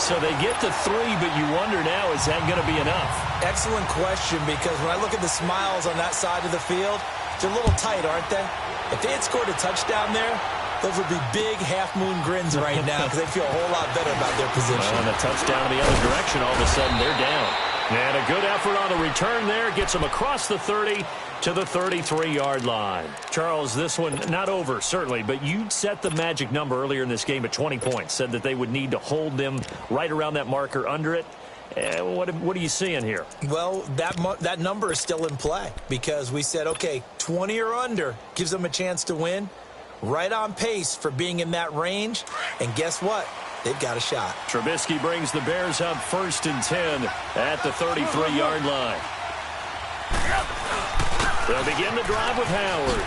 So they get to 3, but you wonder now, is that going to be enough? Excellent question, because when I look at the smiles on that side of the field, they're a little tight, aren't they? If they had scored a touchdown there, those would be big half-moon grins right now because they feel a whole lot better about their position. Well, and a touchdown the other direction, all of a sudden they're down. And a good effort on the return there gets them across the 30 to the 33-yard line. Charles, this one not over, certainly, but you set the magic number earlier in this game at 20 points, said that they would need to hold them right around that marker under it. What are you seeing here? Well, that number is still in play because we said, okay, 20 or under gives them a chance to win. Right on pace for being in that range. And guess what? They've got a shot. Trubisky brings the Bears up 1st and 10 at the 33-yard line. They'll begin the drive with Howard.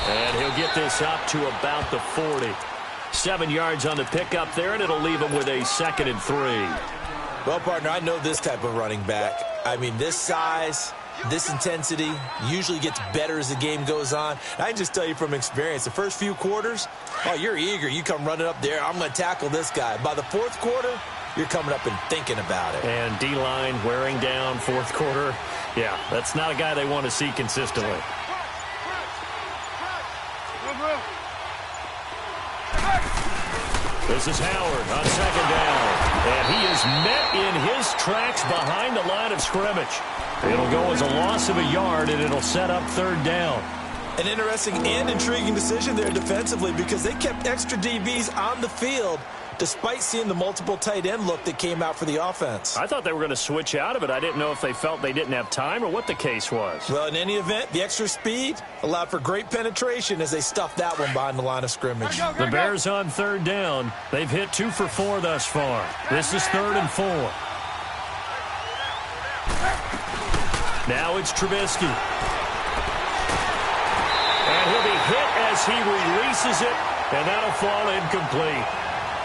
And he'll get this up to about the 40. 7 yards on the pickup there, and it'll leave him with a 2nd and 3. Well, partner, I know this type of running back. I mean, this size, this intensity usually gets better as the game goes on. I can just tell you from experience, the first few quarters, oh, you're eager. You come running up there, I'm going to tackle this guy. By the 4th quarter, you're coming up and thinking about it. And D-line wearing down 4th quarter. Yeah, that's not a guy they want to see consistently. This is Howard on 2nd down. And he is met in his tracks behind the line of scrimmage. It'll go as a loss of a yard, and it'll set up 3rd down. An interesting and intriguing decision there defensively because they kept extra DBs on the field despite seeing the multiple tight end look that came out for the offense. I thought they were going to switch out of it. I didn't know if they felt they didn't have time or what the case was. Well, in any event, the extra speed allowed for great penetration as they stuffed that one behind the line of scrimmage. The Bears on 3rd down. They've hit 2 for 4 thus far. This is 3rd and 4. Now it's Trubisky. And he'll be hit as he releases it, and that'll fall incomplete.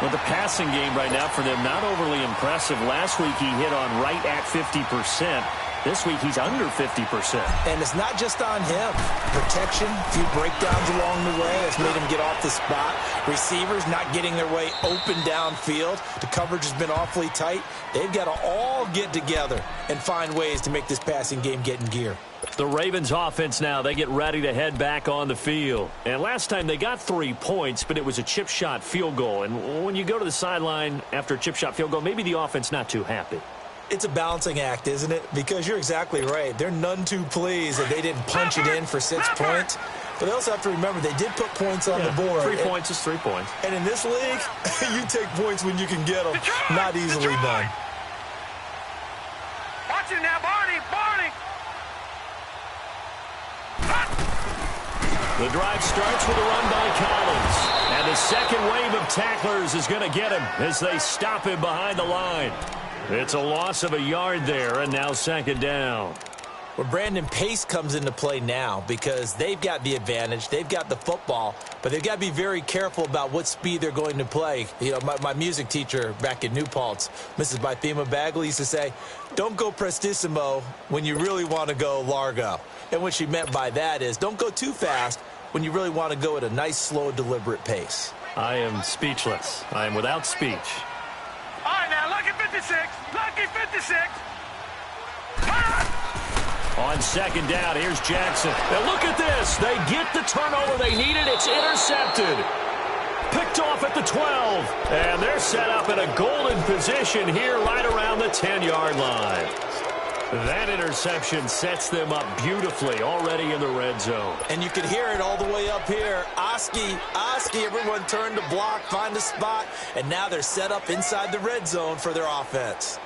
Well, the passing game right now for them, not overly impressive. Last week he hit on right at 50%. This week he's under 50%. And it's not just on him. Protection, a few breakdowns along the way has made him get off the spot. Receivers not getting their way open downfield. The coverage has been awfully tight. They've got to all get together and find ways to make this passing game get in gear. The Ravens offense now, they get ready to head back on the field. And last time they got 3 points, but it was a chip shot field goal. And when you go to the sideline after a chip shot field goal, maybe the offense not too happy. It's a balancing act, isn't it? Because you're exactly right. They're none too pleased that they didn't punch it in for 6 points. But they also have to remember they did put points on the board. 3 points is 3 points. And in this league, you take points when you can get them. Not easily done. Watch it now, Barney! The drive starts with a run by Collins. And the second wave of tacklers is going to get him as they stop him behind the line. It's a loss of a yard there, and now 2nd down. Well, Brandon, pace comes into play now because they've got the advantage. They've got the football, but they've got to be very careful about what speed they're going to play. You know, my music teacher back in New Paltz, Mrs. Bythema Bagley, used to say, don't go prestissimo when you really want to go largo. And what she meant by that is don't go too fast when you really want to go at a nice, slow, deliberate pace. I am speechless. I am without speech. All right, now, lucky 56. Lucky 56. On 2nd down, here's Jackson. Now look at this. They get the turnover they needed. It's intercepted. Picked off at the 12. And they're set up in a golden position here right around the 10-yard line. That interception sets them up beautifully already in the red zone. And you could hear it all the way up here. Oski, everyone turned to block, find a spot, and now they're set up inside the red zone for their offense.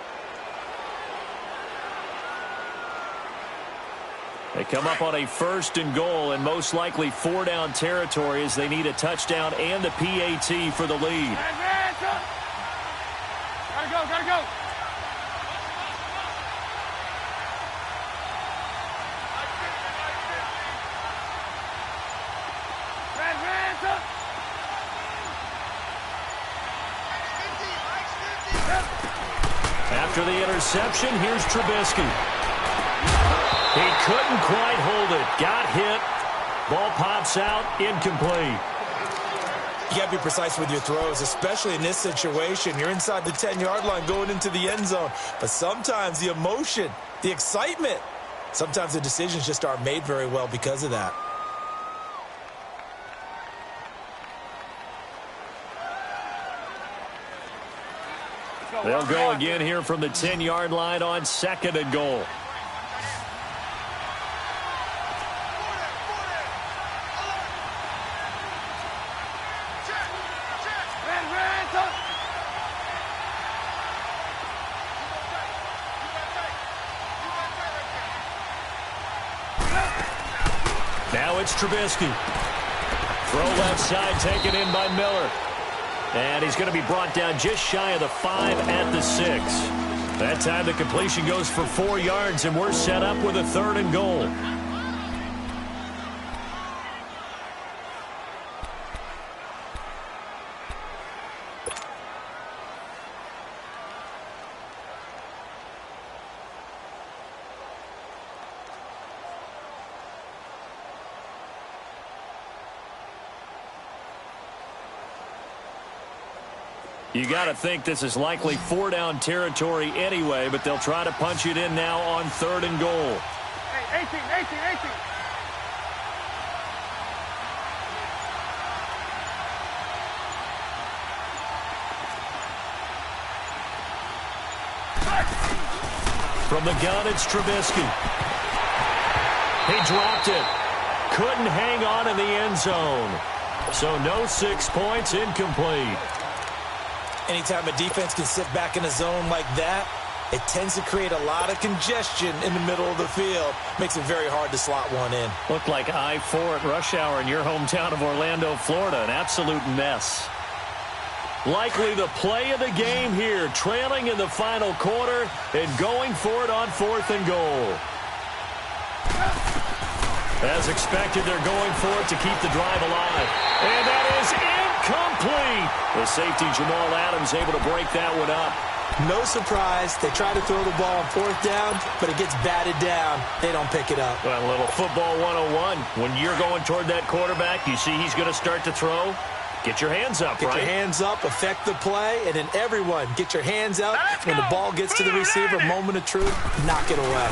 They come up on a 1st and goal and most likely 4-down territory as they need a touchdown and the PAT for the lead. Gotta go. After the interception, here's Trubisky. He couldn't quite hold it. Got hit. Ball pops out. Incomplete. You got to be precise with your throws, especially in this situation. You're inside the 10-yard line going into the end zone. But sometimes the emotion, the excitement, sometimes the decisions just aren't made very well because of that. They'll go again here from the 10-yard line on 2nd and goal. Now it's Trubisky. Throw left side taken in by Miller. And he's going to be brought down just shy of the 5 at the 6. That time the completion goes for 4 yards, and we're set up with a 3rd and goal. You got to think this is likely 4-down territory anyway, but they'll try to punch it in now on 3rd and goal. Hey, 18. From the gun, it's Trubisky. He dropped it. Couldn't hang on in the end zone. So no 6 points, incomplete. Anytime a defense can sit back in a zone like that, it tends to create a lot of congestion in the middle of the field. Makes it very hard to slot one in. Looked like I-4 at rush hour in your hometown of Orlando, Florida. An absolute mess. Likely the play of the game here, trailing in the final quarter and going for it on 4th and goal. As expected, they're going for it to keep the drive alive. And that is incomplete. The safety, Jamal Adams, able to break that one up. No surprise. They try to throw the ball on 4th down, but it gets batted down. They don't pick it up. Well, a little football 101. When you're going toward that quarterback, you see he's going to start to throw. Get your hands up, right? Get your hands up, affect the play, and then everyone get your hands up. When the ball gets to the receiver, moment of truth, knock it away.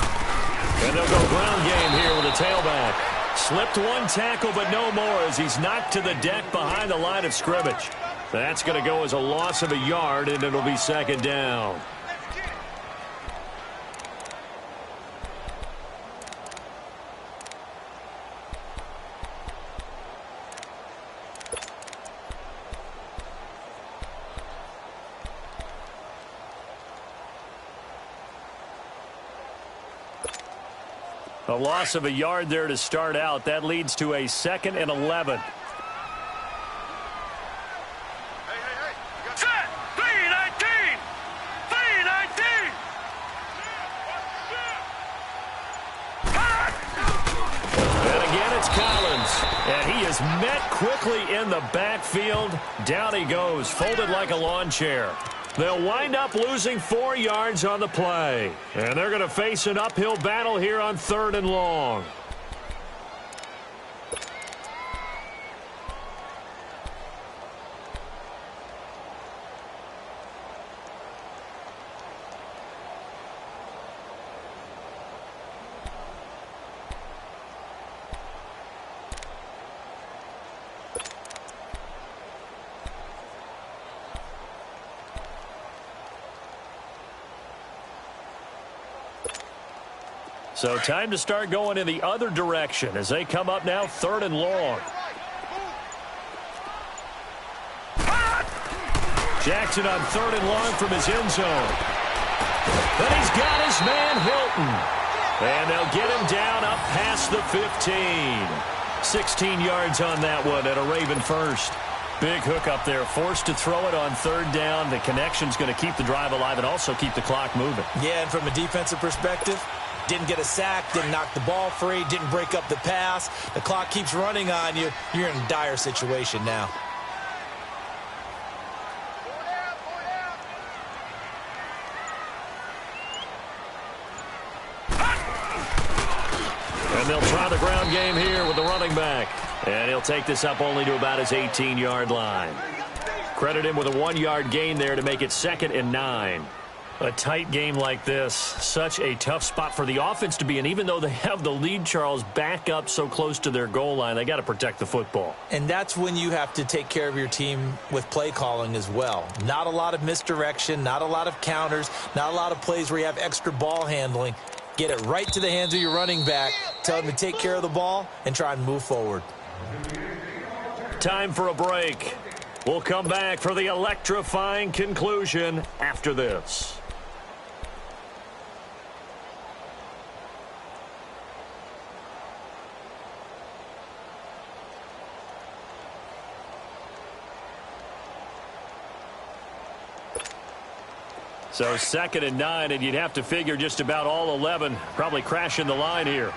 And they'll go ground game here with a tailback. Slipped one tackle, but no more as he's knocked to the deck behind the line of scrimmage. That's going to go as a loss of a yard, and it'll be 2nd down. A loss of a yard there to start out. That leads to a 2nd and 11. Set! 319! 319! And again, it's Collins. And he is met quickly in the backfield. Down he goes, folded like a lawn chair. They'll wind up losing 4 yards on the play. And they're going to face an uphill battle here on 3rd and long. So time to start going in the other direction as they come up now 3rd and long. Jackson on 3rd and long from his end zone. Then he's got his man Hilton. And they'll get him down up past the 15. 16 yards on that one at a Raven first. Big hook up there, forced to throw it on 3rd down. The connection's going to keep the drive alive and also keep the clock moving. Yeah, and from a defensive perspective, didn't get a sack, didn't knock the ball free, didn't break up the pass. The clock keeps running on you. You're in a dire situation now. And they'll try the ground game here with the running back. And he'll take this up only to about his 18-yard line. Credit him with a 1-yard gain there to make it 2nd and 9. A tight game like this, such a tough spot for the offense to be in. Even though they have the lead, Charles, back up so close to their goal line, they got to protect the football. And that's when you have to take care of your team with play calling as well. Not a lot of misdirection, not a lot of counters, not a lot of plays where you have extra ball handling. Get it right to the hands of your running back. Tell him to take care of the ball and try and move forward. Time for a break. We'll come back for the electrifying conclusion after this. So 2nd and 9, and you'd have to figure just about all 11 probably crashing the line here.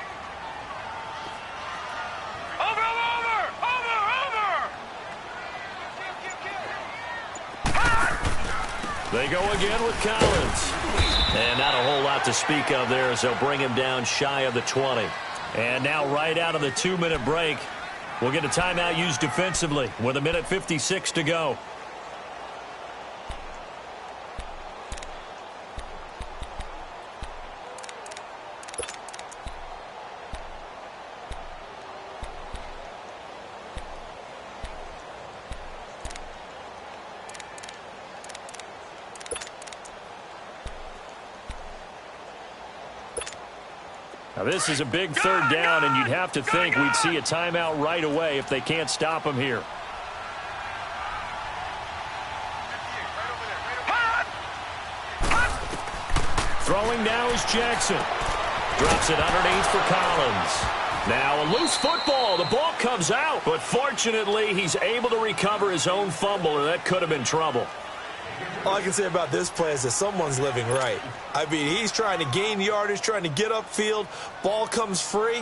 They go again with Collins. And not a whole lot to speak of there as they'll bring him down shy of the 20. And now right out of the 2-minute break, we'll get a timeout used defensively with 1:56 to go. Now, this is a big 3rd down, and you'd have to think we'd see a timeout right away if they can't stop him here. Throwing now is Jackson. Drops it underneath for Collins. Now a loose football. The ball comes out, but fortunately he's able to recover his own fumble, or that could have been trouble. All I can say about this play is that someone's living right. I mean, he's trying to gain yardage, trying to get upfield. Ball comes free.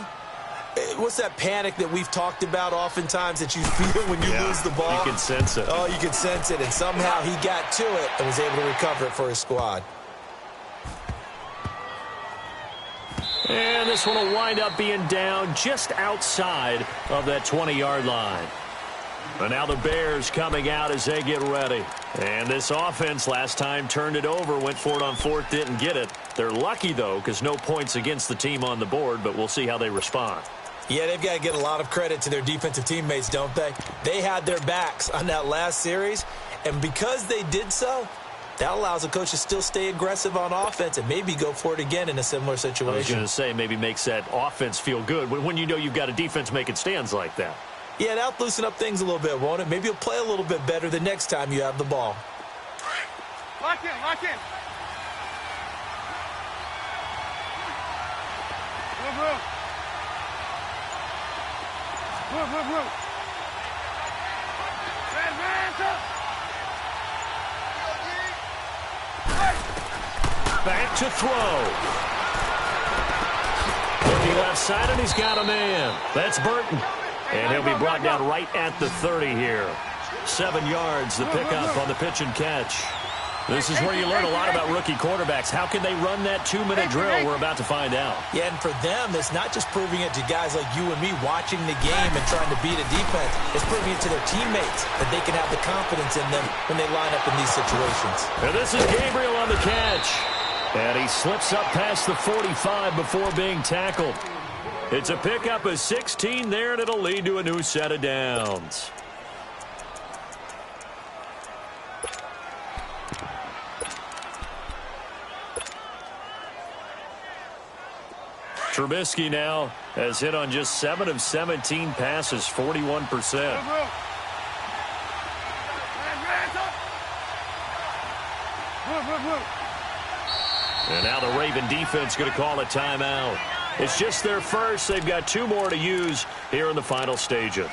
What's that panic that we've talked about oftentimes that you feel when you lose the ball? You can sense it. Oh, you can sense it. And somehow he got to it and was able to recover it for his squad. And this one will wind up being down just outside of that 20-yard line. But now the Bears coming out as they get ready. And this offense last time turned it over, went for it on 4th, didn't get it. They're lucky, though, because no points against the team on the board, but we'll see how they respond. Yeah, they've got to get a lot of credit to their defensive teammates, don't they? They had their backs on that last series, and because they did so, that allows the coach to still stay aggressive on offense and maybe go for it again in a similar situation. I was going to say maybe makes that offense feel good when you know you've got a defense making stands like that. Yeah, that'll loosen up things a little bit, won't it? Maybe you'll play a little bit better the next time you have the ball. Lock in, lock in. Move, move. Move, move, move. Hands up. Back to throw. Looking left side, and he's got a man. That's Burton. And he'll be brought down right at the 30 here. 7 yards, the pickup on the pitch and catch. This is where you learn a lot about rookie quarterbacks. How can they run that 2-minute drill? We're about to find out. Yeah, and for them, it's not just proving it to guys like you and me watching the game and trying to beat a defense. It's proving it to their teammates that they can have the confidence in them when they line up in these situations. And this is Gabriel on the catch. And he slips up past the 45 before being tackled. It's a pickup of 16 there, and it'll lead to a new set of downs. Trubisky now has hit on just 7 of 17 passes, 41%. And now the Raven defense going to call a timeout. It's just their first. They've got 2 more to use here in the final stages.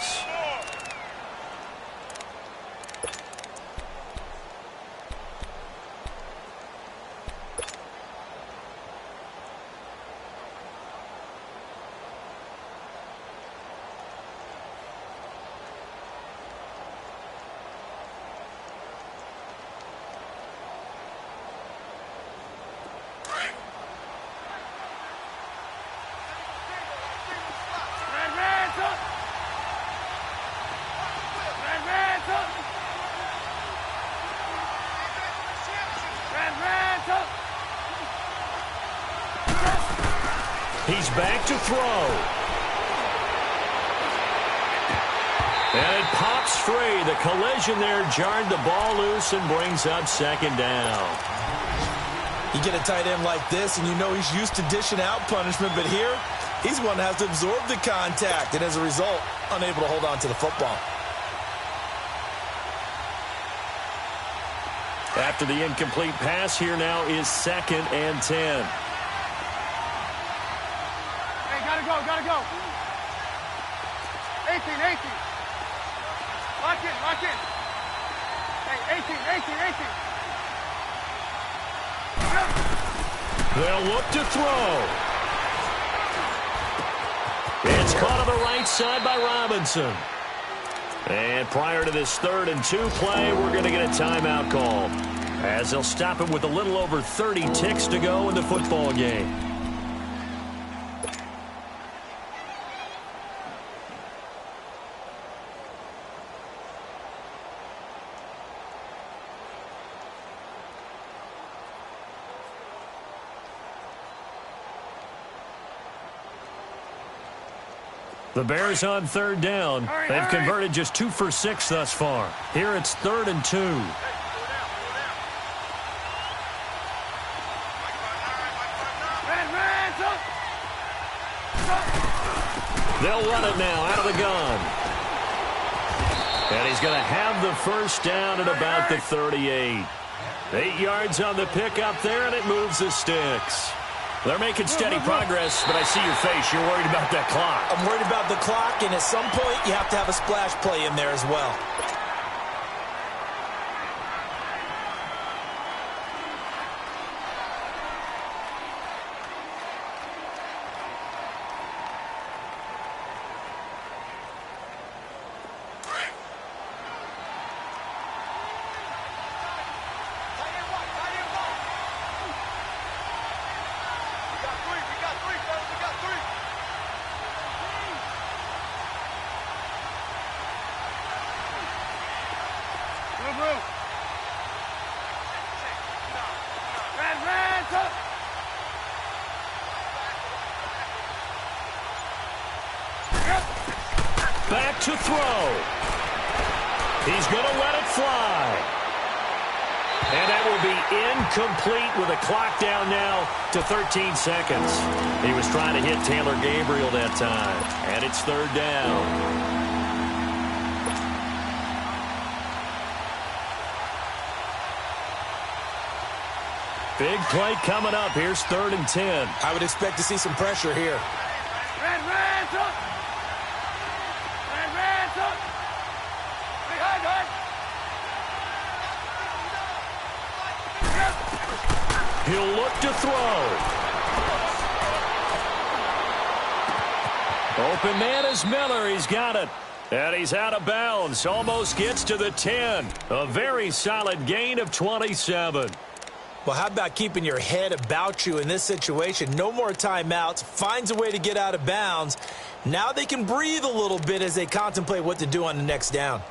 He's back to throw. And it pops free. The collision there jarred the ball loose and brings up second down. You get a tight end like this, and you know he's used to dishing out punishment, but here, he's one that has to absorb the contact, and as a result, unable to hold on to the football. After the incomplete pass, here now is 2nd and 10. Gotta go. 18. Lock in. Hey, 18. They'll look to throw. It's caught on the right side by Robinson. And prior to this 3rd and 2 play, we're going to get a timeout call, as they'll stop it with a little over 30 ticks to go in the football game. The Bears on 3rd down. They've converted just 2 for 6 thus far. Here it's 3rd and 2. They'll run it now out of the gun. And he's going to have the first down at about the 38. 8 yards on the pickup there, and it moves the sticks. They're making steady progress, but I see your face. You're worried about that clock. I'm worried about the clock, and at some point, you have to have a splash play in there as well. Back to throw. He's going to let it fly. And that will be incomplete with a clock down now to 13 seconds. He was trying to hit Taylor Gabriel that time. And it's 3rd down. Big play coming up. Here's 3rd and 10. I would expect to see some pressure here. He'll look to throw. Open man is Miller. He's got it. And he's out of bounds. Almost gets to the 10. A very solid gain of 27. Well, how about keeping your head about you in this situation? No more timeouts. Finds a way to get out of bounds. Now they can breathe a little bit as they contemplate what to do on the next down.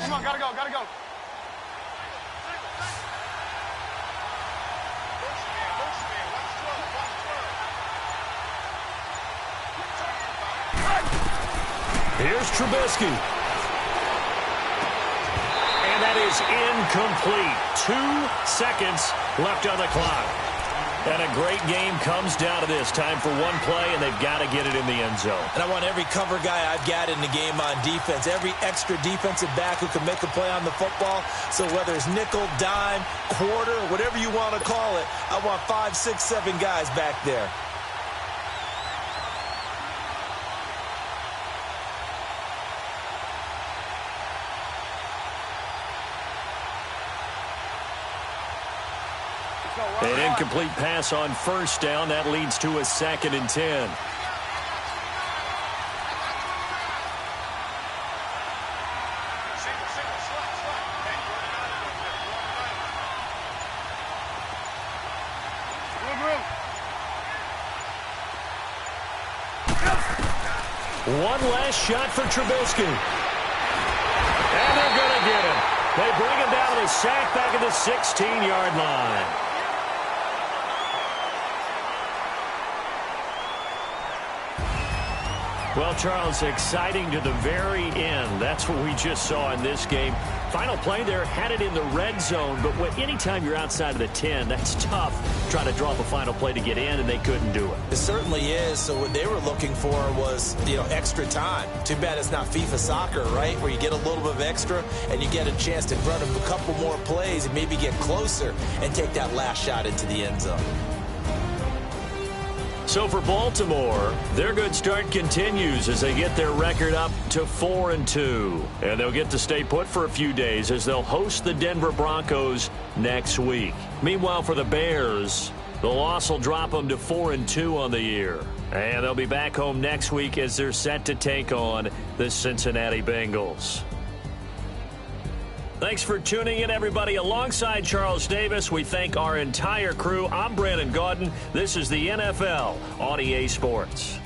Come on, gotta go, gotta go. Here's Trubisky. And that is incomplete. 2 seconds left on the clock. And a great game comes down to this. Time for one play, and they've got to get it in the end zone. And I want every cover guy I've got in the game on defense, every extra defensive back who can make a play on the football. So whether it's nickel, dime, quarter, whatever you want to call it, I want 5, 6, 7 guys back there. An incomplete pass on first down. That leads to a 2nd and 10. One last shot for Trubisky. And they're going to get him. They bring him down to the sack back at the 16-yard line. Well, Charles, exciting to the very end. That's what we just saw in this game. Final play there, had it in the red zone, but anytime you're outside of the 10, that's tough trying to draw up a final play to get in, and they couldn't do it. It certainly is. So what they were looking for was, extra time. Too bad it's not FIFA soccer, right, where you get a little bit of extra and you get a chance to run a couple more plays and maybe get closer and take that last shot into the end zone. So for Baltimore, their good start continues as they get their record up to 4-2. And they'll get to stay put for a few days as they'll host the Denver Broncos next week. Meanwhile, for the Bears, the loss will drop them to 4-2 on the year. And they'll be back home next week as they're set to take on the Cincinnati Bengals. Thanks for tuning in, everybody. Alongside Charles Davis, we thank our entire crew. I'm Brandon Gaudin. This is the NFL on EA Sports.